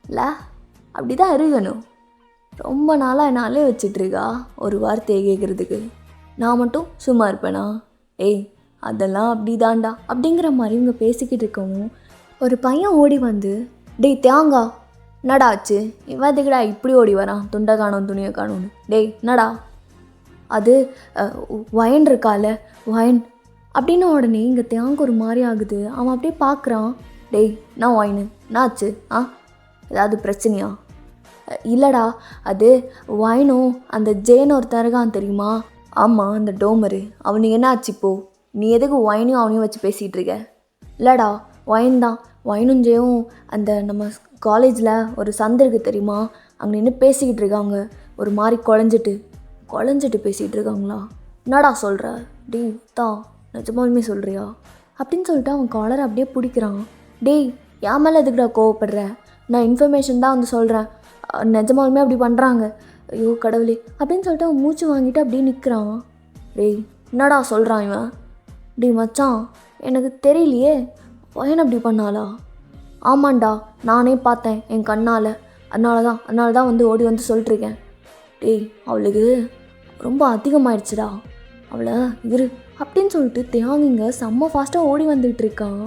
இல்லை? அப்படி தான் இருக்கணும். ரொம்ப நாளாக என்னாலே வச்சிட்ருக்கா ஒரு வார்த்தையை கேட்குறதுக்கு. நான் மட்டும் சும்மா இருப்பேனா? அதெல்லாம் அப்படி தாண்டா அப்படிங்கிற மாதிரி இவங்க பேசிக்கிட்டு இருக்கவும் ஒரு பையன் ஓடி வந்து, தியாங்கா என்னடா ஆச்சு? இவதுக்குடா இப்படி ஓடி வரான், துண்டை காணும் துணியை காணும்னு. என்னடா அது? வயன் இருக்கால, வயன் அப்படின்ன உடனே இங்கே தியாங்க ஒரு மாதிரி ஆகுது. அவன் அப்படியே பார்க்குறான். நான் வயனு என்னாச்சு? ஏதாவது பிரச்சனையா? இல்லைடா, அது வயனும் அந்த ஜேன்னு ஒருத்தன் இருக்கான் தெரியுமா? ஆமாம், அந்த டோமரு. அவனுக்கு என்ன ஆச்சு இப்போ? நீ எதுக்கு வயனையும் அவனையும் வச்சு பேசிகிட்டு இருக்க? இல்லைடா, வயன் தான். வயனும் ஜேயும் அந்த நம்ம காலேஜில் ஒரு சந்தை இருக்குது தெரியுமா, அங்கே நின்று பேசிக்கிட்டு இருக்காங்க. ஒரு மாதிரி குழஞ்சிட்டு பேசிகிட்டு இருக்காங்களா? என்னடா சொல்கிற? தான் நிஜமாலுமே சொல்கிறியா அப்படின்னு சொல்லிட்டு அவன் காலரை அப்படியே பிடிக்கிறான். என் மேலே எதுக்குடா கோவப்படுற? நான் இன்ஃபர்மேஷன் தான் வந்து சொல்கிறேன், நிஜமாலுமே அப்படி பண்ணுறாங்க. ஐயோ கடவுளே அப்படின்னு சொல்லிட்டு அவன் மூச்சு வாங்கிட்டு அப்படியே நிற்கிறான். என்னடா சொல்கிறான் இவன்? மச்சான், எனக்கு தெரியலையே, வயன் அப்படி பண்ணாளா? ஆமாண்டா, நானே பார்த்தேன் என் கண்ணால், அதனால தான் வந்து ஓடி வந்து சொல்லிட்டுருக்கேன். அவளுக்கு ரொம்ப அதிகமாகிடுச்சுடா, அவளை இரு அப்படின்னு சொல்லிட்டு தியாங்கிங்க செம்ம ஃபாஸ்ட்டாக ஓடி வந்துட்டு இருக்கான்.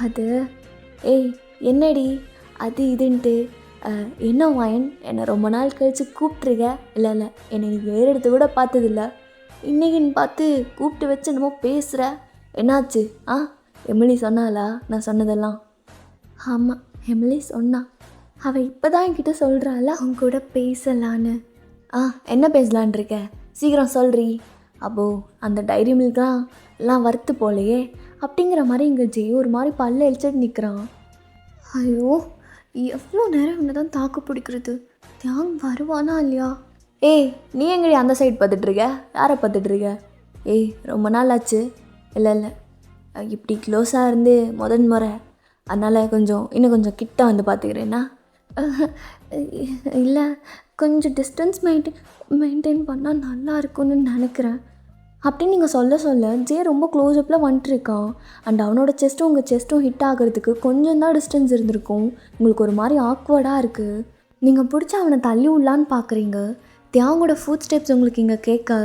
அது என்னடி அது இதுன்ட்டு என்ன வயன், என்னை ரொம்ப நாள் கழித்து கூப்பிட்ருக்க? இல்லை என்னை நீ வேறு இடத்த கூட பார்த்ததில்ல, இன்றைக்கின்னு பார்த்து கூப்பிட்டு வச்சு என்னமோ பேசுகிற, என்னாச்சு? எமிலி சொன்னாளா நான் சொன்னதெல்லாம்? ஆமாம், எமிலி சொன்னா. அவள் இப்போ தான் என்கிட்ட சொல்கிறாள் அவங்க கூட பேசலான்னு. என்ன பேசலான் இருக்க? சீக்கிரம் சொல்றீ. அப்போது அந்த டைரி மில்க்லாம் எல்லாம் வறுத்து போலையே அப்படிங்கிற மாதிரி இங்கே ஜெய் ஒரு மாதிரி பல்ல இழிச்சிட்டு நிற்கிறான். ஐயோ, எவ்வளோ நேரம் இவனை தான் தாக்கு பிடிக்கிறது. தியாங் வருவானா இல்லையா? ஏய், நீ எங்கடி அந்த சைடு பார்த்துட்ருக்க? யாரை பார்த்துட்ருக்க? ஏய், ரொம்ப நாள் ஆச்சு. இல்லை இப்படி க்ளோஸாக இருந்து முறை, அதனால் இன்னும் கொஞ்சம் கிட்ட வந்து பார்த்துக்கிறேன்னா? இல்லை, கொஞ்சம் டிஸ்டன்ஸ் மெயின்டைன் பண்ணால் நல்லா இருக்கும்னு நினைக்கிறேன் அப்படின்னு நீங்கள் சொல்ல ஜே ரொம்ப க்ளோஸ்அப்பில் வந்துட்டுருக்கான். அண்ட் அவனோட செஸ்ட்டும் உங்கள் செஸ்ட்டும் ஹிட் ஆகிறதுக்கு கொஞ்சம் தான் டிஸ்டன்ஸ் இருந்திருக்கும். உங்களுக்கு ஒரு மாதிரி ஆக்வர்டாக இருக்குது. நீங்கள் பிடிச்சி அவனை தள்ளி விடலான்னு பார்க்குறீங்க. தியாங்கோட ஃபுட் ஸ்டெப்ஸ் உங்களுக்கு இங்கே கேட்க,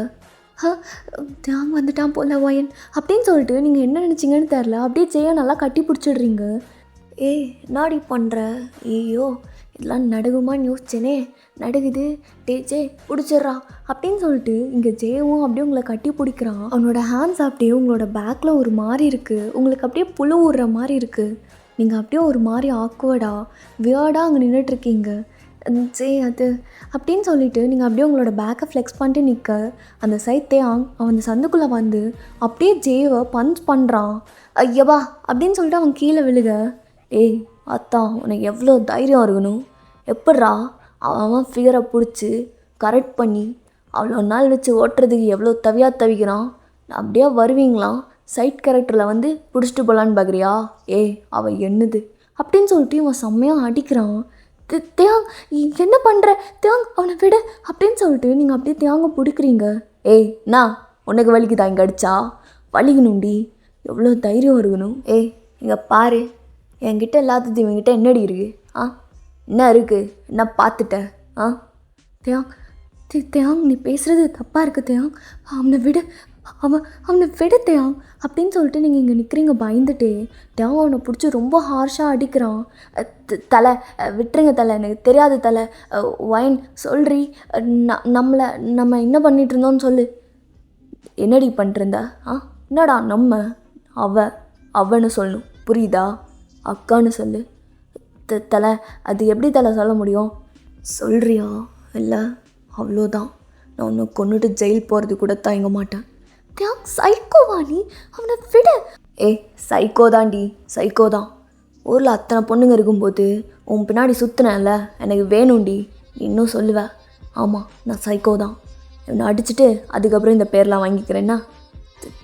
தியாங் வந்துட்டான் போல ஒயன் அப்படின்னு சொல்லிட்டு நீங்கள் என்ன நினச்சிங்கன்னு தெரில, அப்படியே ஜெயை நல்லா கட்டி பிடிச்சிடுறீங்க. ஏய், நாடி பண்ணுற? ஐயோ, இதெல்லாம் நடுகுமான்னு யோசிச்சேனே, நடுகுது. ஜே பிடிச்சிட்றா அப்படின்னு சொல்லிட்டு இங்கே ஜேவும் அப்படியே உங்களை கட்டி பிடிக்கிறான். அவனோட ஹேண்ட்ஸ் அப்படியே உங்களோட பேக்கில் ஒரு மாதிரி இருக்குது. உங்களுக்கு அப்படியே புழு விடுற மாதிரி இருக்குது. நீங்கள் அப்படியே ஒரு மாதிரி ஆக்வர்டாக வியர்டாக அங்கே நின்றுட்டுருக்கீங்க. ஜே அது அப்படின்னு சொல்லிட்டு நீங்கள் அப்படியே உங்களோட பேக்கை ஃப்ளெக்ஸ் பண்ணிட்டு நிற்க, அந்த சைத்தேயாங் அவன் அந்த சந்துக்குள்ளே வந்து அப்படியே ஜேவை பஞ்ச் பண்ணுறான். ஐயவா அப்படின்னு சொல்லிட்டு அவன் கீழே விழுக, ஏய் அத்தா, உனக்கு எவ்வளோ தைரியம் இருக்கணும்? எப்பட்றா அவன் ஃபிகரை பிடிச்சி கரெக்ட் பண்ணி அவ்வளோ நாள் வச்சு ஓட்டுறதுக்கு எவ்வளோ தவிக்கிறான். அப்படியே வருவீங்களாம், சைட் கேரக்டரில் வந்து பிடிச்சிட்டு போகலான்னு பார்க்குறியா? ஏய், அவள் என்னது அப்படின்னு சொல்லிட்டு இவன் செம்மையாக அடிக்கிறான். தியாங் என்ன பண்ணுற? தியாங் அவனை விட அப்படின்னு சொல்லிட்டு நீங்கள் அப்படியே தியாங்க பிடிக்கிறீங்க. ஏய், நான் உனக்கு வலிக்குதா? இங்கே அடித்தா வலிக்கணும்டி, எவ்வளோ தைரியம் இருக்கணும். ஏய், இங்கே பாரு, என்கிட்ட எல்லாத்துக்கும் இவங்கிட்ட என்னடி இருக்குது? என்ன இருக்குது? என்ன பார்த்துட்ட? தியாங் தியாங் நீ பேசுகிறது தப்பாக இருக்குது தியாங். அவனை விட தியாங் அப்படின்னு சொல்லிட்டு நீங்கள் இங்கே நிற்கிறீங்க பயந்துட்டே. தியாங் அவனை பிடிச்சி ரொம்ப ஹார்ஷாக அடிக்கிறான். தலை விட்டுருங்க தலை, எனக்கு தெரியாது தலை. ஒயன் சொல்றி, நம்ம என்ன பண்ணிகிட்டு இருந்தோன்னு சொல்லு. என்னடி பண்ணிட்டுருந்த? என்னடா நம்ம? அவன்னு சொல்லணும், புரியுதா? அக்கான்னு சொல்லு. தலை, அது எப்படி தலை சொல்ல முடியும்? சொல்கிறியா? இல்லை, அவ்வளோதான். நான் உன்னை கொண்டுட்டு ஜெயில் போகிறது கூட தயங்க மாட்டேன். தியாங் சைக்கோவா நீ? அவனை விட. சைக்கோ தாண்டி, சைக்கோ தான். ஊரில் அத்தனை பொண்ணுங்க இருக்கும்போது உன் பின்னாடி சுற்றினேன்ல, எனக்கு வேணும்டி. நீ இன்னும் சொல்லுவேன், ஆமாம் நான் சைக்கோ தான். இவனை அடிச்சுட்டு அதுக்கப்புறம் இந்த பேர்லாம் வாங்கிக்கிறேன்னா?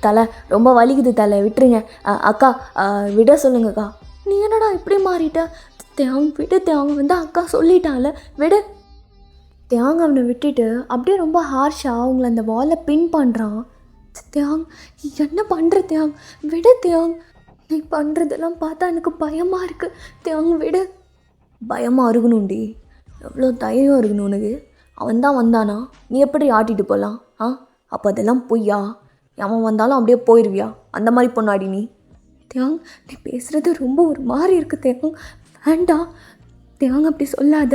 தலை ரொம்ப வலிக்குது தலை, விட்டுருங்க. அக்கா விட சொல்லுங்கக்கா. நீ என்னடா இப்படி மாறிட்ட? தியாங் விடு, தியாங் வந்து அக்கா சொல்லிட்டால, விடு. தியாங் அவனை விட்டுட்டு அப்படியே ரொம்ப ஹார்ஷாக உங்களை அந்த வாலை பின் பண்ணுறான். தியாங் என்ன பண்ணுற? தியாங் விடு. தியாங் நீ பண்ணுறதெல்லாம் பார்த்தா எனக்கு பயமாக இருக்குது. தியாங் விடு. பயமாக இருக்கணும்டி, எவ்வளோ தைரியம் இருக்கணும் உனக்கு. அவன் தான் வந்தானா, நீ எப்படி ஆட்டிட்டு போகலாம்? அப்போ அதெல்லாம் பொய்யா? அவன் வந்தாலும் அப்படியே போயிடுவியா? அந்த மாதிரி பொண்ணாடி நீ. தியாங் நீ பேசுகிறது ரொம்ப ஒரு மாதிரி இருக்குது தியாங், வேண்டாம். தியாங் அப்படி சொல்லாத.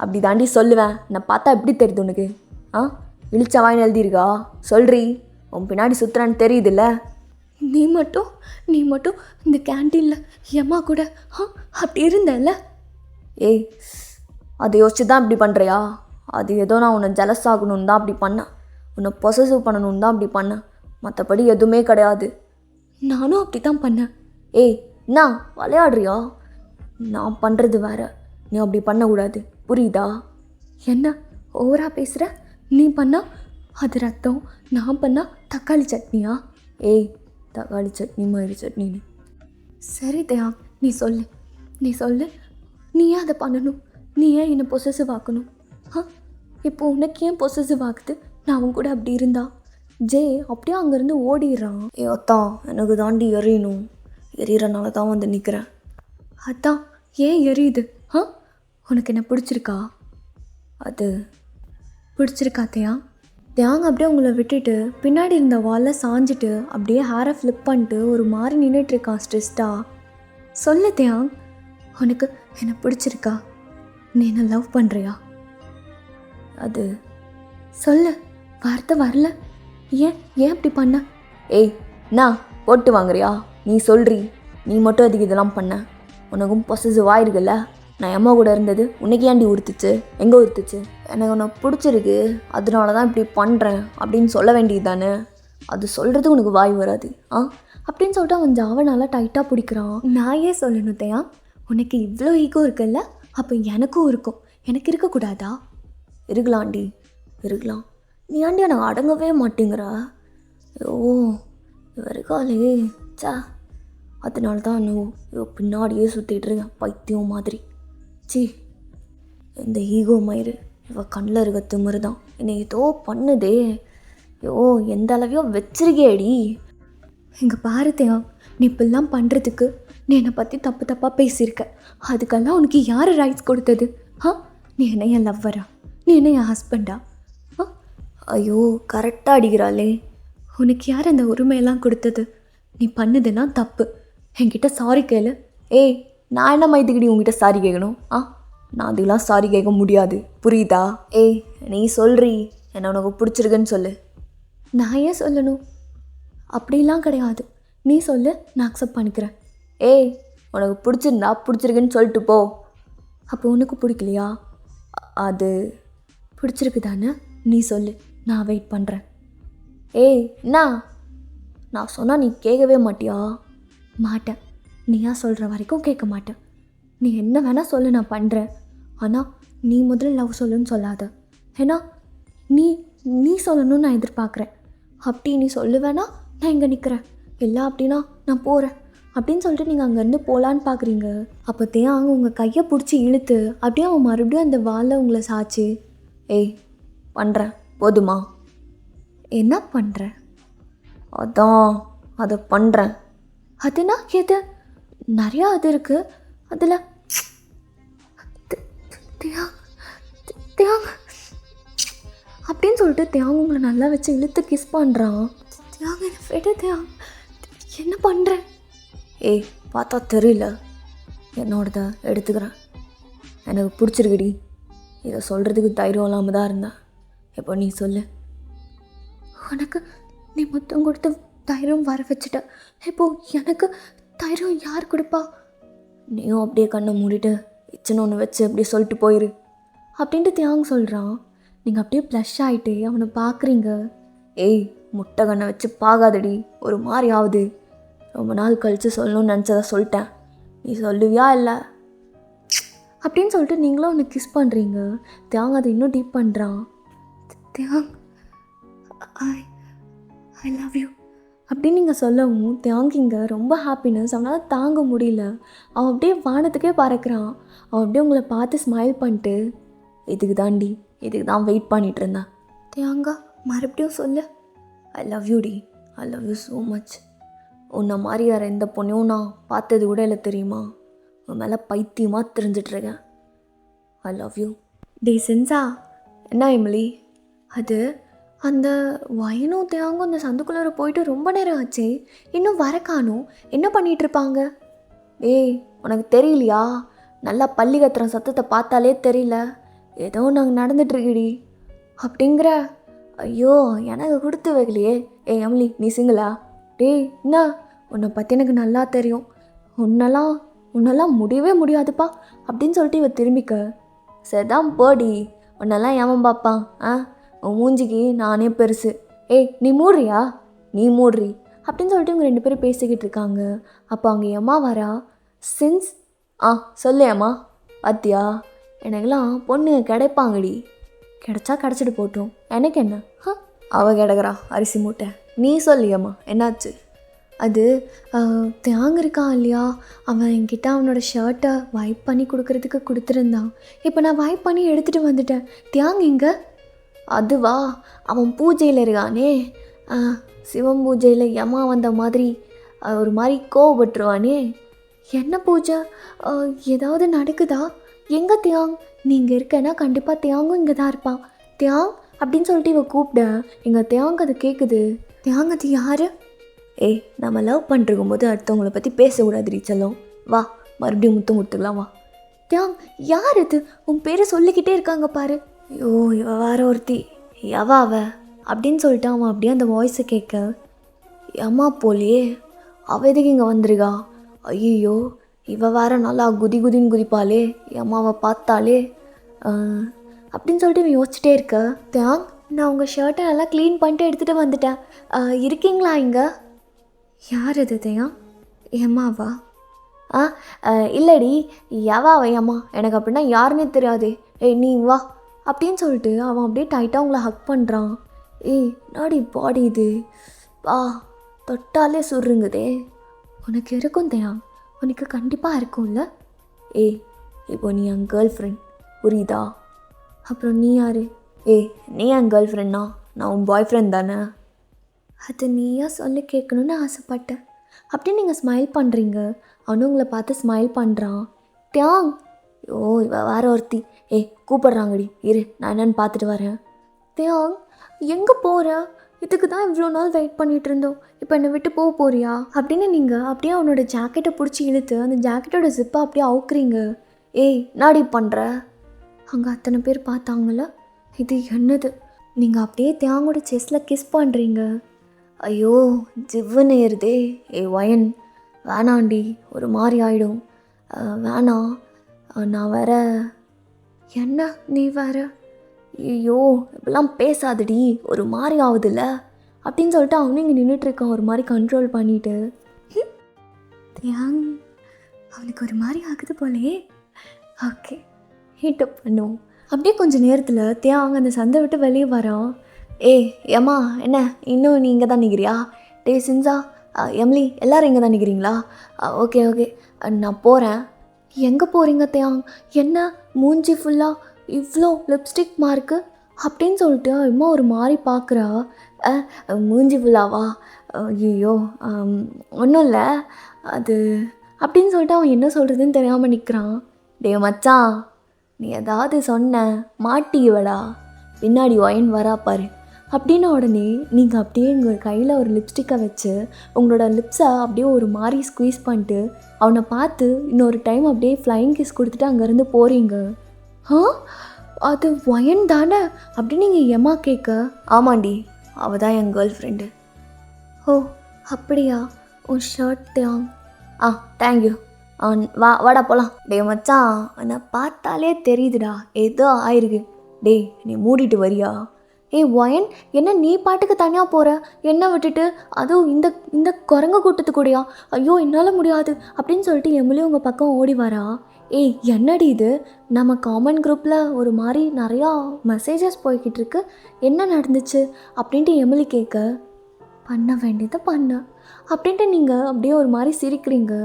அப்படி தாண்டி சொல்லுவேன். நான் பார்த்தா எப்படி தெரியுது உனக்கு? இழிச்ச வாயின் எழுதியிருக்கா? சொல்றி, உன் பின்னாடி சுற்றுறான்னு தெரியுதுல்ல. நீ மட்டும் இந்த கேன்டீனில் எம்மா கூட அப்படி இருந்தல்ல. அதை யோசிச்சு தான் இப்படி பண்ணுறியா? அது ஏதோ நான் உன்னை ஜெலஸ் ஆகணுன்னு தான் அப்படி பண்ணேன், உன்னை பொசசிவ் பண்ணணுன்னு தான் அப்படி பண்ணேன், மற்றபடி எதுவுமே கிடையாது. நானும் அப்படி தான் பண்ணேன். என்ன விளையாடுறியா? நான் பண்ணுறது வேற, நீ அப்படி பண்ணக்கூடாது, புரியுதா? என்ன ஓவரா பேசுகிற? நீ பண்ணா அது ரத்தம், நான் பண்ணால் தக்காளி சட்னியா? தக்காளி சட்னி மாதிரி சட்னின்னு. சரி தயா, நீ சொல்லு, நீ ஏன் அதை பண்ணணும்? நீ ஏன் என்னை பொசசிவ் ஆக்கணும்? இப்போ உனக்கு ஏன் பொசசிவ் ஆகுது? நான் அவன் கூட அப்படி இருந்தா? ஜே அப்படியே அங்கேருந்து ஓடிடுறான். அத்தான் எனக்கு தாண்டி எறியணும், எறிகிறனால தான் வந்து நிற்கிறேன். அதான் ஏன் எரியுது? உனக்கு என்ன பிடிச்சிருக்கா? அது பிடிச்சிருக்கா தயா? தியாங் அப்படியே உங்களை விட்டுட்டு பின்னாடி இருந்த வாலில் சாஞ்சிட்டு அப்படியே ஹேரை ஃப்ளிப் பண்ணிட்டு ஒரு மாதிரி நின்றுட்டுருக்கான் ஸ்ட்ரெஸ்டாக. சொல்லு தியாங், உனக்கு என்ன பிடிச்சிருக்கா? நீ என்ன லவ் பண்ணுறியா? அது சொல்லு, வார்த்தை வரல. ஏன் அப்படி பண்ண? என்ன போட்டு வாங்குறியா? நீ சொல்றி, நீ மட்டும் அதுக்கு இதெல்லாம் பண்ண. உனக்கும் பொசசிவ் ஆயிருக்குல்ல. நான் அம்மா கூட இருந்தது உனக்கு ஏன்டி உறுத்துச்சு? எங்கே உறுத்துச்சு? எனக்கு உன்னை பிடிச்சிருக்கு, அதனால தான் இப்படி பண்ணுறேன் அப்படின்னு சொல்ல வேண்டியது தானே. அது சொல்கிறது உனக்கு வாய் வராது அப்படின்னு சொல்லிட்டு அவன் ஜாவை நல்லா டைட்டாக பிடிக்கிறான். நான் ஏன் சொல்லணும் தயா? உனக்கு இவ்வளோ ஈகோ இருக்குல்ல, அப்போ எனக்கும் இருக்கும். எனக்கு இருக்கக்கூடாதா? இருக்கலாம்டி, இருக்கலாம். நீ ஆண்டி எனக்கு அடங்கவே மாட்டேங்கிறா. ஓ இருக்காளே சா, அதனால தான் இன்னும் பின்னாடியே சுற்றிட்டு இருக்கேன் பைத்தியம் மாதிரி. சி, இந்த ஈகோ மயிறு இவள் கண்ணில் இருக்க திமிரு தான் என்னை ஏதோ பண்ணுதே. ஐயோ எந்த அளவையோ வச்சிருக்கேடி. இங்கே பாருத்தையா, நீ இப்பெல்லாம் பண்ணுறதுக்கு நீ என்னை பற்றி தப்பு தப்பாக பேசியிருக்க. அதுக்கெல்லாம் உனக்கு யார் ரைட்ஸ் கொடுத்தது? நீ என்ன என் லவ்வரா? நீ என்ன என் ஹஸ்பண்டா? ஐயோ கரெக்டாக அடிக்கிறாளே. உனக்கு யார் அந்த உரிமையெல்லாம் கொடுத்தது? நீ பண்ணதெல்லாம் தப்பு. என்கிட்ட சாரி கேளு. ஏய், நான் என்ன மைத்துக்கிடி உங்ககிட்ட சாரி கேட்கணும்? நான் அதெல்லாம் சாரி கேட்க முடியாது, புரியுதா? ஏய் நீ சொல்றி, என்ன உனக்கு பிடிச்சிருக்குன்னு சொல்லு. நான் ஏன் சொல்லணும்? அப்படிலாம் கிடையாது, நீ சொல்லு, நான் அக்செப்ட் பண்ணிக்கிறேன். ஏய் உனக்கு பிடிச்சிருந்தா பிடிச்சிருக்குன்னு சொல்லிட்டு போ. அப்போ உனக்கு பிடிக்கலையா? அது பிடிச்சிருக்கு தானே, நீ சொல்லு, நான் வெயிட் பண்ணுறேன். ஏய் என்ன? நான் சொன்னால் நீ கேட்கவே மாட்டியா? மாட்டேன். நீயா சொல்கிற வரைக்கும் கேட்க மாட்டேன். நீ என்ன வேணால் சொல்லு, நான் பண்ணுறேன். ஆனால் நீ முதல்ல லவ் சொல்லுன்னு சொல்லாத. ஏன்னா நீ நீ சொல்லணும்னு நான் எதிர்பார்க்குறேன். அப்படி நீ சொல்லுவேனா நான் இங்கே நிற்கிறேன். இல்லை அப்படின்னா நான் போகிறேன் அப்படின்னு சொல்லிட்டு நீங்கள் அங்கேருந்து போகலான்னு பார்க்குறீங்க. அப்போத்தையும் அவங்க உங்கள் கையை பிடிச்சி இழுத்து அப்படியே அவன் மறுபடியும் அந்த வாலில் உங்களை சாச்சு. ஏய் பண்ணுறேன் போதுமா? என்ன பண்ணுற? அதான் அதை பண்ணுறேன். அதுனா எது? நிறையா அது இருக்குது. அதில் தியாங் அப்படின்னு சொல்லிட்டு தியாங் உங்களை நல்லா வச்சு இழுத்து கிஸ் பண்ணுறான். தியாங் என்ன விட தியாங், என்ன பண்ணுறேன்? ஏய் பார்த்தா தெரியல, என்னோடத எடுத்துக்கிறேன். எனக்கு பிடிச்சிருக்குடி. இதை சொல்கிறதுக்கு தைரியம் இல்லாமல் தான் இருந்தேன். இப்போ நீ சொல்லு. உனக்கு நீ மொத்தம் கொடுத்து தைரியம் வர வச்சுட்ட. இப்போது எனக்கு தைரியம் யார் கொடுப்பா? நீயும் அப்படியே கண்ணை மூடிட்டு இச்சனை ஒன்று வச்சு அப்படியே சொல்லிட்டு போயிரு அப்படின்ட்டு தியாங் சொல்கிறான். நீங்கள் அப்படியே ப்ளஷ் ஆகிட்டு அவனை பார்க்குறீங்க. ஏய் முட்டை கண்ணை வச்சு பார்க்காதடி, ஒரு மாதிரி ஆகுது. ரொம்ப நாள் கழித்து சொல்லணும்னு நினச்சதை சொல்லிட்டேன், நீ சொல்லுவியா இல்லை அப்படின்னு சொல்லிட்டு நீங்களும் அவனை கிஸ் பண்ணுறீங்க. தியாங் அதை இன்னும் டீப் பண்ணுறான். தியாங் ஐ லவ் யூ அப்படின்னு நீங்கள் சொல்லவும் தியாங் இங்கே ரொம்ப ஹாப்பினஸ் அவனால் தாங்க முடியல. அவன் அப்படியே வானத்துக்கே பறக்கிறான். அவன் அப்படியே உங்களை பார்த்து ஸ்மைல் பண்ணிட்டு, இதுக்கு தாண்டி, இதுக்கு தான் வெயிட் பண்ணிகிட்டு இருந்தேன். தியாங்கா மறுபடியும் சொல்லு. ஐ லவ் யூ டி, I love you so much. உன்னை மாதிரி வேறு எந்த பொண்ணையும் நான் பார்த்தது கூட இல்லை தெரியுமா? உன் மேலே பைத்தியமாக தெரிஞ்சிட்ருக்கேன். ஐ லவ் யூ. டே சென்சா. என்ன எமிலி? அது அந்த வயனும் தியாங்கும் அந்த சந்துக்குள்ளார போயிட்டு ரொம்ப நேரம் ஆச்சு, இன்னும் வர காணும். என்ன பண்ணிகிட்ருப்பாங்க? ஏய் உனக்கு தெரியலையா? நல்லா பள்ளி கத்துற சத்தத்தை பார்த்தாலே தெரியல, ஏதோ நாங்கள் நடந்துட்டுருக்குடி அப்படிங்கிற. ஐயோ எனக்கு கொடுத்து வைக்கலையே. ஏய் எமிலி நீ சிங்கிளா? டேய் என்ன, உன்னை பற்றி எனக்கு நல்லா தெரியும், உன்னெல்லாம் முடியவே முடியாதுப்பா அப்படின்னு சொல்லிட்டு இவ திரும்பிக்க. சரிதான் போடி, உன்னெல்லாம் ஏமன் பார்ப்பான். உன் மூஞ்சிக்கு நானே பெருசு. ஏய் நீ மூடுறியா? நீ மூடுறி அப்படின்னு சொல்லிட்டு இவங்க ரெண்டு பேரும் பேசிக்கிட்டு இருக்காங்க. அப்போ அவங்க அம்மா வரா. சின்ஸ் சொல்லு அம்மா. அத்தியா எனக்கெல்லாம் பொண்ணுங்க கிடைப்பாங்கடி. கிடைச்சா கிடச்சிட்டு போட்டோம், எனக்கு என்ன? அவள் கிடக்குறா அரிசி மூட்டை. நீ சொல்லியம்மா என்னாச்சு? அது தியாங் இருக்கான் இல்லையா, அவன் என்கிட்ட அவனோட ஷர்ட்டை வைப் பண்ணி கொடுக்கறதுக்கு கொடுத்துருந்தான். இப்போ நான் வைப் பண்ணி எடுத்துகிட்டு வந்துட்டேன். தியாங் இங்கே? அதுவா, அவன் பூஜையில் இருக்கானே, சிவன் பூஜையில் யமா வந்த மாதிரி ஒரு மாதிரி கோவப்பட்டுருவானே. என்ன பூஜை? ஏதாவது நடக்குதா? எங்கே தியாங்? நீங்கள் இருக்கேன்னா கண்டிப்பாக தியாங்கும் இங்கே தான் இருப்பான். தியாங் அப்படின்னு சொல்லிட்டு இவ கூப்பிட, எங்கள் தியாங் அது கேட்குது. தியாங் அது யார்? ஏய் நம்ம லவ் பண்ணிருக்கும் போது அடுத்தவங்கள பற்றி பேசக்கூடாது செல்லம். வா மறுபடியும் முத்தம் கொடுத்துக்கலாம் வா. தியாங் யார் இது? உன் பேரை சொல்லிக்கிட்டே இருக்காங்க பாரு. ஐயோ இவ வேற ஒருத்தி, எவ அவ அப்படின்னு சொல்லிட்டு அவன் அப்படியே அந்த வாய்ஸை கேட்க, அம்மா போலியே, அவள் எதுக்கு இங்கே வந்திருக்கா? ஐயோ, இவ வேற நல்லா குதி குதின்னு குதிப்பாளே, என் அம்மாவை பார்த்தாலே அப்படின்னு சொல்லிட்டு இவன் யோசிச்சுட்டே இருக்க. தியாங், நான் உங்கள் ஷர்ட்டை நல்லா க்ளீன் பண்ணிட்டு எடுத்துகிட்டு வந்துட்டேன். இருக்கீங்களா இங்கே? யார் இது தியாங்? எம்மாவா? இல்லடி, எவா அம்மா, எனக்கு அப்படின்னா யாருன்னே தெரியாது. ஏய் நீ வா அப்படின்னு சொல்லிட்டு அவன் அப்படியே டைட்டாக அவங்கள ஹக் பண்ணுறான். ஏய் நாடி பாடி இது தொட்டாலே சுருங்குதே. உனக்கு இருக்கும் தியாங், உனக்கு கண்டிப்பாக இருக்கும்ல. ஏய் இப்போ நீ என் கேர்ள் ஃப்ரெண்ட், புரியுதா? அப்புறம் நீ யார்? நீ என் கேர்ள் ஃப்ரெண்ட்னா நான் உன் பாய் ஃப்ரெண்ட் தானே. அது நீயா சொல்லி கேட்கணுன்னு ஆசைப்பட்டேன். அப்படின்னு நீங்கள் ஸ்மைல் பண்ணுறீங்க. அவனும் உங்களை பார்த்து ஸ்மைல் பண்ணுறான். தியாங், இவ வேற ஒருத்தி. கூப்பிட்றாங்கடி, இரு நான் என்னன்னு பார்த்துட்டு வரேன். தியாங், எங்கே போகிற? இதுக்கு தான் இவ்வளோ நாள் வெயிட் பண்ணிகிட்டு இருந்தோம், இப்போ என்னை விட்டு போறியா? அப்படின்னு நீங்கள் அப்படியே அவனோட ஜாக்கெட்டை பிடிச்சி இழுத்து அந்த ஜாக்கெட்டோட ஜிப்பை அப்படியே அவுக்குறீங்க. நாடி பண்ணுற? அங்கே அத்தனை பேர் பார்த்தாங்கள, இது என்னது? நீங்கள் அப்படியே தியாங்கோட செஸ்டில் கிஸ் பண்ணுறீங்க. ஐயோ ஜிவ்வுன்னு ஏறுதே. வயன் வேணாண்டி, ஒரு மாதிரி ஆகிடும். வேணாம், நான் வேற. என்ன நீ வேற? ஐயோ இப்பெல்லாம் பேசாதடி, ஒரு மாதிரி ஆகுதுல்ல அப்படின்னு சொல்லிட்டு அவனும் இங்கே நின்றுட்டுருக்கான் ஒரு மாதிரி கண்ட்ரோல் பண்ணிவிட்டு. தியாங், அவனுக்கு ஒரு மாதிரி ஆகுது போலே. ஓகே, ஹீட்டப் பண்ணுவோம். அப்படியே கொஞ்சம் நேரத்தில் தியாங் அந்த சந்தை விட்டு வெளியே வரான். ஏம்மா என்ன இன்னும் நீ இங்கே தான் நிற்கிறியா? சின்சா, எம்லி எல்லோரும் இங்கே தான் நிற்கிறீங்களா? ஓகே நான் போகிறேன். எங்கே போகிறீங்க தியாங்? என்ன மூஞ்சி ஃபுல்லாக இவ்வளோ லிப்ஸ்டிக் மார்க்கு அப்படின்னு சொல்லிட்டு அம்மா ஒரு மாதிரி பார்க்குறா. மூஞ்சி ஃபுல்லாவா? ஐயோ ஒன்றும் இல்லை அது அப்படின்னு சொல்லிட்டு அவன் என்ன சொல்கிறதுன்னு தெரியாமல் நிற்கிறான். மச்சான், நீ ஏதாவது சொன்ன மாட்டிவடா, பின்னாடி ஒயின் வரா பாரு அப்படின்ன உடனே நீங்கள் அப்படியே உங்கள் கையில் ஒரு லிப்ஸ்டிக்கை வச்சு உங்களோட லிப்ஸை அப்படியே ஒரு மாதிரி ஸ்குவீஸ் பண்ணிட்டு அவனை பார்த்து இன்னொரு டைம் அப்படியே ஃப்ளைங் கிஸ் கொடுத்துட்டு அங்கேருந்து போகிறீங்க. அது ஒயன் தானே அப்படின்னு நீங்கள் எம்மா கேட்க, ஆமாண்டி அவள் தான் என் கேர்ள் ஃப்ரெண்டு. அப்படியா? உன் ஷர்ட் தியாங். தேங்க்யூ. வாடா போகலாம். மச்சான், என்னை பார்த்தாலே தெரியுதுடா ஏதோ ஆயிருக்கு. நீ மூடிட்டு வரியா? ஒயன், என்ன நீ பாட்டுக்கு தனியாக போகிற என்ன விட்டுட்டு, அதுவும் இந்த குரங்கு கூட்டத்து கூடயா? ஐயோ என்னால் முடியாது அப்படின்னு சொல்லிட்டு எம்எல்ஏ உங்கள் பக்கம் ஓடி வரா. என்னடி இது, நம்ம காமன் குரூப்பில் ஒரு மாதிரி நிறையா மெசேஜஸ் போய்கிட்டு இருக்கு, என்ன நடந்துச்சு அப்படின்ட்டு எம்எல்ஏ கேட்க, பண்ண வேண்டியதை பண்ண அப்படின்ட்டு நீங்கள் அப்படியே ஒரு மாதிரி சிரிக்கிறீங்க.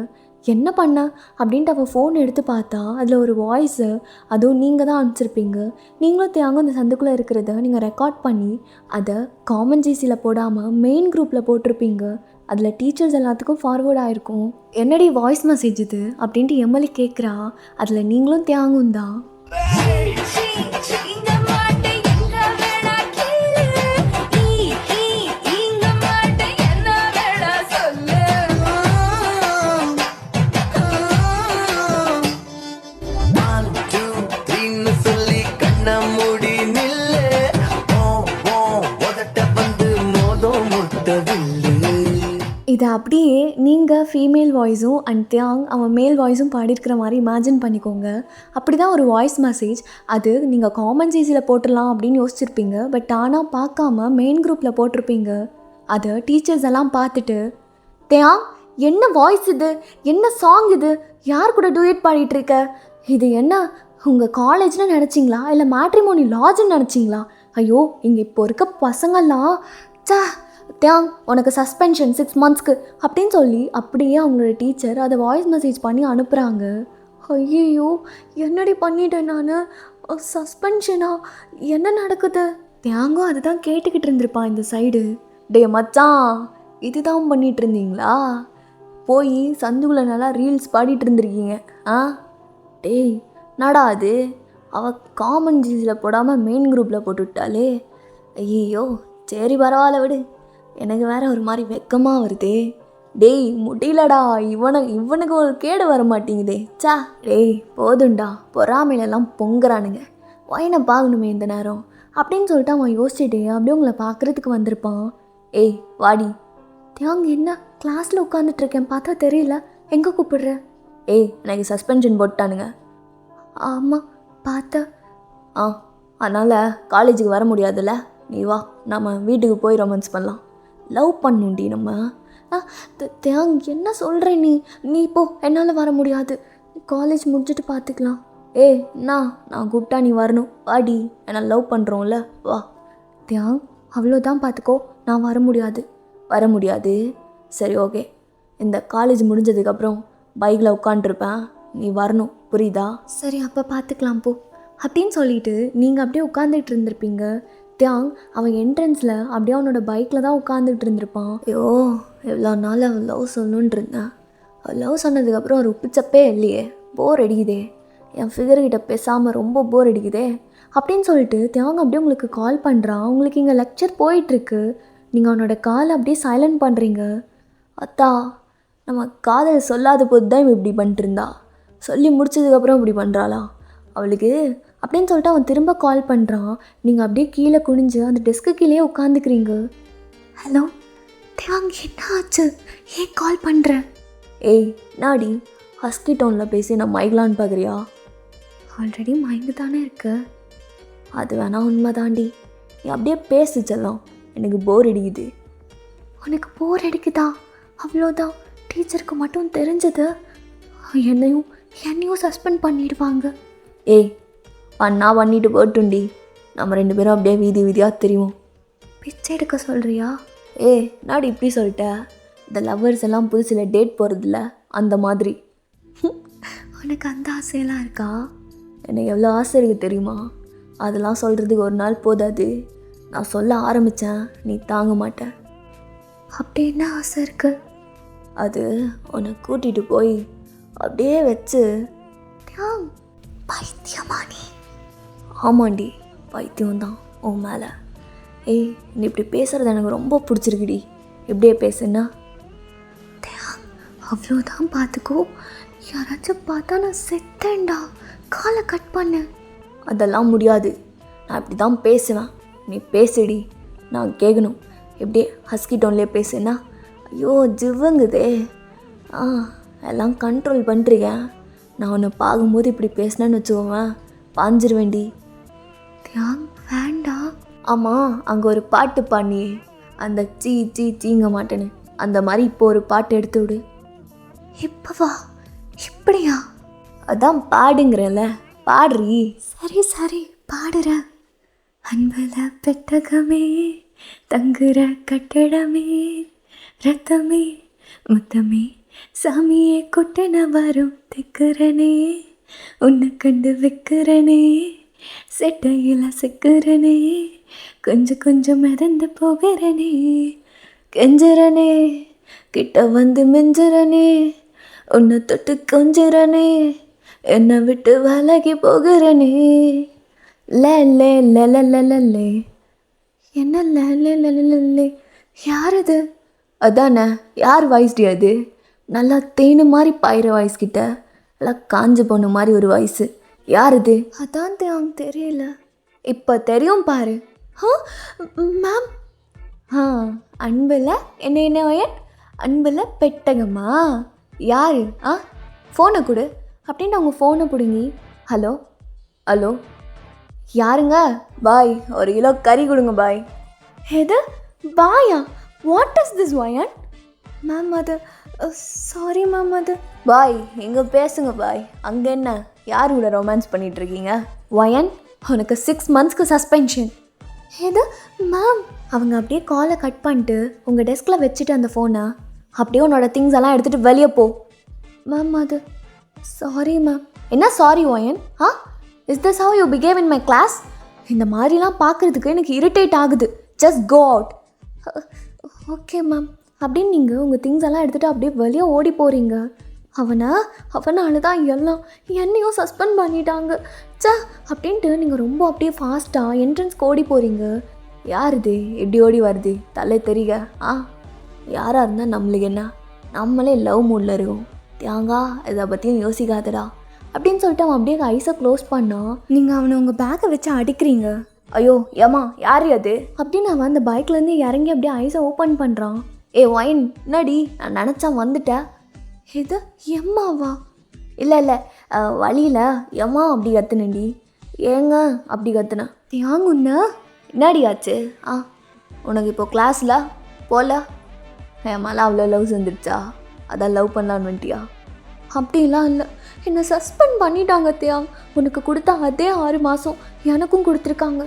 என்ன பண்ண அப்படின்ட்டு அவள் ஃபோன் எடுத்து பார்த்தா அதில் ஒரு வாய்ஸு, அதுவும் நீங்கள் தான் அனுப்பிச்சிருப்பீங்க. நீங்களும் தியாங்க அந்த சந்துக்குள்ளே இருக்கிறத நீங்கள் ரெக்கார்ட் பண்ணி அதை காமன் ஜிசியில் போடாமல் மெயின் குரூப்பில் போட்டிருப்பீங்க. அதில் டீச்சர்ஸ் எல்லாத்துக்கும் ஃபார்வேர்ட் ஆகிருக்கும். என்னடி வாய்ஸ் மெசேஜ் இது அப்படின்ட்டு எம்எல்ஏ கேட்குறா. அதில் நீங்களும் தியாங்கும் தான். இதை அப்படியே நீங்கள் ஃபீமேல் வாய்ஸும் அண்ட் தியாங் அவன் மேல் வாய்ஸும் பாடியிருக்கிற மாதிரி இமேஜின் பண்ணிக்கோங்க. அப்படி தான் ஒரு வாய்ஸ் மெசேஜ். அது நீங்கள் காமன் ஜிசியில் போட்டுடலாம் அப்படின்னு யோசிச்சிருப்பீங்க. பட் ஆனால் பார்க்காம மெயின் குரூப்பில் போட்டிருப்பீங்க. அதை டீச்சர்ஸ் எல்லாம் பார்த்துட்டு, தியாங் என்ன வாய்ஸ் இது, என்ன சாங் இது, யார் கூட டூயட் பாடிட்டுருக்க, இது என்ன உங்கள் காலேஜ்னு நினச்சிங்களா இல்லை மேட்ரிமோனி லாட்ஜ்னு நினச்சிங்களா? ஐயோ இங்கே இப்போ இருக்க பசங்கள்லாம் தியாங் உனக்கு சஸ்பென்ஷன் 6 months அப்படின்னு சொல்லி அப்படியே அவங்களோட டீச்சர் அதை வாய்ஸ் மெசேஜ் பண்ணி அனுப்புகிறாங்க. ஐயோ என்னடி பண்ணிட்டேன் நான், சஸ்பென்ஷனா, என்ன நடக்குது? தியாங்கும் அதுதான் கேட்டுக்கிட்டு இருந்திருப்பான் இந்த சைடு. மச்சான் இதுதான் பண்ணிகிட்டு இருந்தீங்களா? போய் சந்துக்குள்ள நல்லா ரீல்ஸ் பாடிட்டு இருந்திருக்கீங்க. நடா அது, அவள் காமன் ஜிஸில் போடாமல் மெயின் குரூப்பில் போட்டுவிட்டாலே. ஐயோ சரி பரவாயில்ல விடு, எனக்கு வேற ஒரு மாதிரி வெக்கமாக வருதே. முடியலடா, இவனுக்கு ஒரு கேடு வர மாட்டேங்குதே. போதுண்டா, பொறாமையிலெல்லாம் பொங்குறானுங்க, வயனை பார்க்கணுமே இந்த நேரம் அப்படின்னு சொல்லிட்டு அவன் யோசிச்சுட்டே அப்படியே உங்களை பார்க்குறதுக்கு வந்திருப்பான். வாடி தியாங் என்ன கிளாஸில் உட்காந்துட்ருக்கேன் பார்த்தா தெரியல, எங்கே கூப்பிடுற? ஏய் எனக்கு சஸ்பென்ஷன் போட்டானுங்க. ஆமாம் பார்த்தா. அதனால் காலேஜுக்கு வர முடியாதுல்ல, நீ வா நம்ம வீட்டுக்கு போய் ரொமான்ஸ் பண்ணலாம். லவ் பண்ணுண்டி நம்ம. தியாங் என்ன சொல்கிற நீ போ, என்னால் வர முடியாது, காலேஜ் முடிச்சுட்டு பார்த்துக்கலாம். நான் கூப்பிட்டா நீ வரணும், வாடி, என்ன லவ் பண்ணுறோம்ல, வா. தியாங் அவ்வளோதான் பார்த்துக்கோ, நான் வர முடியாது. சரி ஓகே, இந்த காலேஜ் முடிஞ்சதுக்கப்புறம் பைக்கில் உட்காண்ட்ருப்பேன், நீ வரணும், புரியுதா? சரி அப்போ பார்த்துக்கலாம் போ அப்படின்னு சொல்லிட்டு நீங்கள் அப்படியே உட்காந்துட்டு இருந்திருப்பீங்க. தியாங் அவன் என்ட்ரன்ஸில் அப்படியே அவனோட பைக்கில் தான் உட்காந்துட்டு இருந்திருப்பான். ஐயோ எவ்வளோ நாள் அவன் லவ் சொல்லணுன்னு இருந்தேன். அவள் லவ் சொன்னதுக்கப்புறம் ஒரு உப்புச்சப்பே இல்லையே, போர் அடிக்குதே, என் ஃபிகர்கிட்ட பேசாமல் ரொம்ப போர் அடிக்குதே அப்படின்னு சொல்லிட்டு தியாங் அப்படியே உங்களுக்கு கால் பண்ணுறான். உங்களுக்கு இங்கே லெக்சர் போயிட்டுருக்கு, நீங்கள் அவனோட காலை அப்படியே சைலண்ட் பண்ணுறீங்க. அத்தா நம்ம காதல் சொல்லாத போது தான் இவன் இப்படி பண்ணிட்டுருந்தா, சொல்லி முடிச்சதுக்கப்புறம் இப்படி பண்ணுறாளா அவளுக்கு அப்படின்னு சொல்லிட்டு அவன் திரும்ப கால் பண்ணுறான். நீங்கள் அப்படியே கீழே குனிஞ்சு அந்த டெஸ்க்கு கீழே உட்காந்துக்கிறீங்க. ஹலோ தியாங் என்ன ஆச்சு, ஏன் கால் பண்ணுற? நாடி ஹஸ்கி டோனில் பேசி நான் மயங்கலான்னு பார்க்குறியா? ஆல்ரெடி மயங்கு தானே இருக்கு. அது வேணா உண்மை தாண்டி, நீ அப்படியே பேசு செல்லம், எனக்கு போர் அடிக்குது. உனக்கு போர் அடிக்குதா? அவ்வளோதான், டீச்சருக்கு மட்டும் தெரிஞ்சது என்னையும் சஸ்பெண்ட் பண்ணிடுவாங்க. பண்ணிட்டு போட்டுண்டி, நம்ம 2 பேரும் அப்படியே வீதியாக தெரியும். பிச்சை எடுக்க சொல்கிறியா? நாடி இப்படி சொல்லிட்ட, இந்த லவ்வர்ஸ் எல்லாம் புதுசில் டேட் போகிறதில்ல அந்த மாதிரி. உனக்கு அந்த ஆசையெல்லாம் இருக்கா? எனக்கு எவ்வளோ ஆசை இருக்குது தெரியுமா, அதெல்லாம் சொல்கிறதுக்கு ஒரு நாள் போதாது. நான் சொல்ல ஆரம்பித்தேன் நீ தாங்க மாட்டேன். அப்படி என்ன ஆசை இருக்கு? அது உன்னை கூட்டிகிட்டு போய் அப்படியே வச்சு. பைத்தியமானி? ஆமாண்டி பைத்தியம்தான் உன் மேலே. நீ இப்படி பேசுகிறது எனக்கு ரொம்ப பிடிச்சிருக்குடி, இப்படியே பேசுன்னா. அவ்வளோதான் பார்த்துக்கோ, யாராச்சும் பார்த்தா நான் செத்தேன்டா, காலை கட் பண்ண. அதெல்லாம் முடியாது, நான் இப்படி தான் பேசுவேன், நீ பேசுடி, நான் கேட்கணும். எப்படியே ஹஸ்கி டோன்லேயே பேசுன்னா. ஐயோ ஜிவங்குதே. எல்லாம் கண்ட்ரோல் பண்ணுறீங்க. நான் உன்னை பார்க்கும்போது இப்படி பேசினேன்னு வச்சுக்கோவேன், பாஞ்சிருவேண்டி. தியாங் வேண்டாம். ஆமாம் அங்கே ஒரு பாட்டு பாடினியே, அந்த சீங்க மாட்டேன்னு, அந்த மாதிரி இப்போ ஒரு பாட்டு எடுத்து விடு. இப்போவா? இப்படியா? அதான் பாடுங்கிறல்ல, பாடுறீ. சரி பாடுற. அன்பல பெட்டகமே, தங்குற கட்டடமே, ரத்தமே முத்தமே, சாமியே கொட்டன வரும் திக்கிறனே, உன்னை கண்டு வைக்கிறனே, செட்டையில் சிக்கிறனே, கொஞ்சம் மிதந்து போகிறனே, கெஞ்சிறனே, கிட்ட வந்து மிஞ்சிறனே, உன்னை தொட்டு கொஞ்சிறனே, என்னை விட்டு விலகி போகிறனே. லே என்ன லே? யார் அது? அதானே, யார் வாய்ஸ்டி அது? நல்லா தேனு மாதிரி பாயிற வாய்ஸ் கிட்ட நல்லா காஞ்சு போன மாதிரி ஒரு வாய்ஸு, யார் இது? அதான் அவங்க தெரியல. இப்போ தெரியும் பாரு. மேம். அன்பில் என்ன வயன்? அன்பில் பெட்டகமா? யார்? ஃபோனை கொடு அப்படின்ட்டு அவங்க ஃபோனை பிடுங்கி, ஹலோ யாருங்க? பாய், 1 கிலோ கறி கொடுங்க பாய். எது பாயா? வாட் இஸ் திஸ் வயன்? மேம் அது சாரி மேம் அது. பாய் எங்கே பேசுங்க பாய். அங்கே என்ன, யார் கூட ரொமான்ஸ் பண்ணிகிட்ருக்கீங்க? வயன் உனக்கு 6 மந்த்ஸ்க்கு சஸ்பென்ஷன். எது மேம்? அவங்க அப்படியே காலை கட் பண்ணிட்டு உங்கள் டெஸ்கில் வச்சுட்டு அந்த ஃபோனை அப்படியே உன்னோட திங்ஸ் எல்லாம் எடுத்துகிட்டு வெளியே போ. மேம் அது சாரி மேம். என்ன சாரி வயன்? Is this how you behave in my class? இந்த மாதிரிலாம் பார்க்குறதுக்கு எனக்கு இரிட்டேட் ஆகுது. Just go out. Okay ma'am அப்படின்னு நீங்கள் உங்கள் திங்ஸ் எல்லாம் எடுத்துகிட்டு அப்படியே வெளியே ஓடி போகிறீங்க. அவனால தான் எல்லாம் என்னையும் சஸ்பெண்ட் பண்ணிட்டாங்க அப்படின்ட்டு நீங்கள் ரொம்ப அப்படியே ஃபாஸ்ட்டாக என்ட்ரன்ஸ்க்கு ஓடி போகிறீங்க. யார் இது எப்படி ஓடி வருது? தலை தெரியுங்க. யாராக இருந்தால் நம்மளுக்கு என்ன, நம்மளே லவ் மூடில் இருக்கோம். தியாங்கா இதை பற்றியும் யோசிக்காதடா அப்படின்னு சொல்லிட்டு அவன் அப்படியே ஐஸை க்ளோஸ் பண்ணால் நீங்கள் அவனை உங்கள் பேக்கை வச்சு அடிக்கிறீங்க. ஐயோ ஏமா யார் அது அப்படின்னு அவன் அந்த பைக்லேருந்து இறங்கி அப்படியே ஐஸை ஓப்பன் பண்ணுறான். ஏ ஒயின் என்னடி நான் நினச்சா வந்துட்டேன். இது எம்மாவா? இல்லை வழியில் எம்மா அப்படி கத்துனேன்டி. ஏங்க அப்படி கத்துனேன். ஏங்குண்ணா என்னடி ஆச்சு? உனக்கு இப்போ கிளாஸில் போகல என் மேலே அவ்வளோ லவ் வந்துடுச்சா? அதான் லவ் பண்ணலான்னு வந்துட்டியா? அப்படிலாம் இல்லை, என்னை சஸ்பெண்ட் பண்ணிட்டாங்க தியாங். உனக்கு கொடுத்தா அதே 6 மாதம் எனக்கும் கொடுத்துருக்காங்க.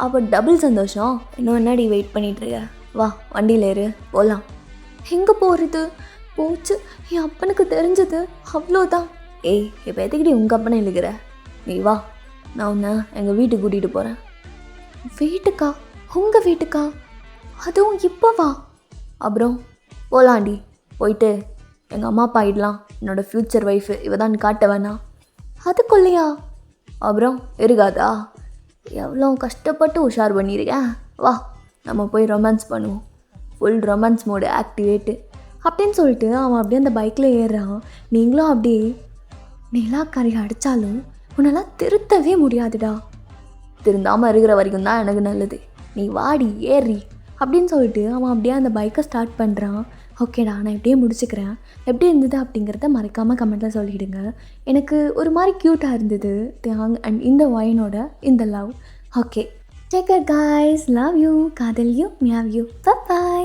அப்போ டபுள் சந்தோஷம். இன்னும் என்னடி வெயிட் பண்ணிட்டுருக்க? வா வண்டியில் ஏறு போகலாம். எங்கே போகிறது? போச்சு, என் அப்பனுக்கு தெரிஞ்சது அவ்வளோதான். இப்போ எதுக்கிட்டே உங்கள் அப்பனை இழுக்கிற? நீ வா, நான் உன்னை எங்கள் வீட்டுக்கு கூட்டிகிட்டு போகிறேன். வீட்டுக்கா? உங்கள் வீட்டுக்கா? அதுவும் இப்போ வா. அப்புறம் போகலாண்டி. போயிட்டு எங்கள் அம்மா அப்பா ஆகிடலாம். என்னோடய ஃப்யூச்சர் ஒய்ஃபு இவ தான் காட்ட வேணாம். அதுக்குள்ளையா? அப்புறம் இருக்காதா? எவ்வளோ கஷ்டப்பட்டு உஷார் பண்ணியிருக்கேன். வா நம்ம போய் ரொமான்ஸ் பண்ணுவோம். ஃபுல் ரொமான்ஸ் மோடு ஆக்டிவேட்டு அப்படின்னு சொல்லிட்டு அவன் அப்படியே அந்த பைக்கில் ஏறுறான். நீங்களும் அப்படியே நிலாக்கறி அடித்தாலும் உன்னெல்லாம் திருத்தவே முடியாதுடா. திருந்தாமல் இருக்கிற வரைக்கும் தான் எனக்கு நல்லது. நீ வாடி ஏறி அப்படின்னு சொல்லிட்டு அவன் அப்படியே அந்த பைக்கை ஸ்டார்ட் பண்ணுறான். ஓகேடா, நான் இப்படியே முடிச்சுக்கிறேன். எப்படி இருந்தது அப்படிங்கிறத மறக்காமல் கமெண்ட்டில் சொல்லிவிடுங்க. எனக்கு ஒரு மாதிரி க்யூட்டாக இருந்தது தியாங் அண்ட் இந்த ஒயினோட இந்த love. Okay, take care guys, love you, காதல் யூ, மியாவ் யூ, பை.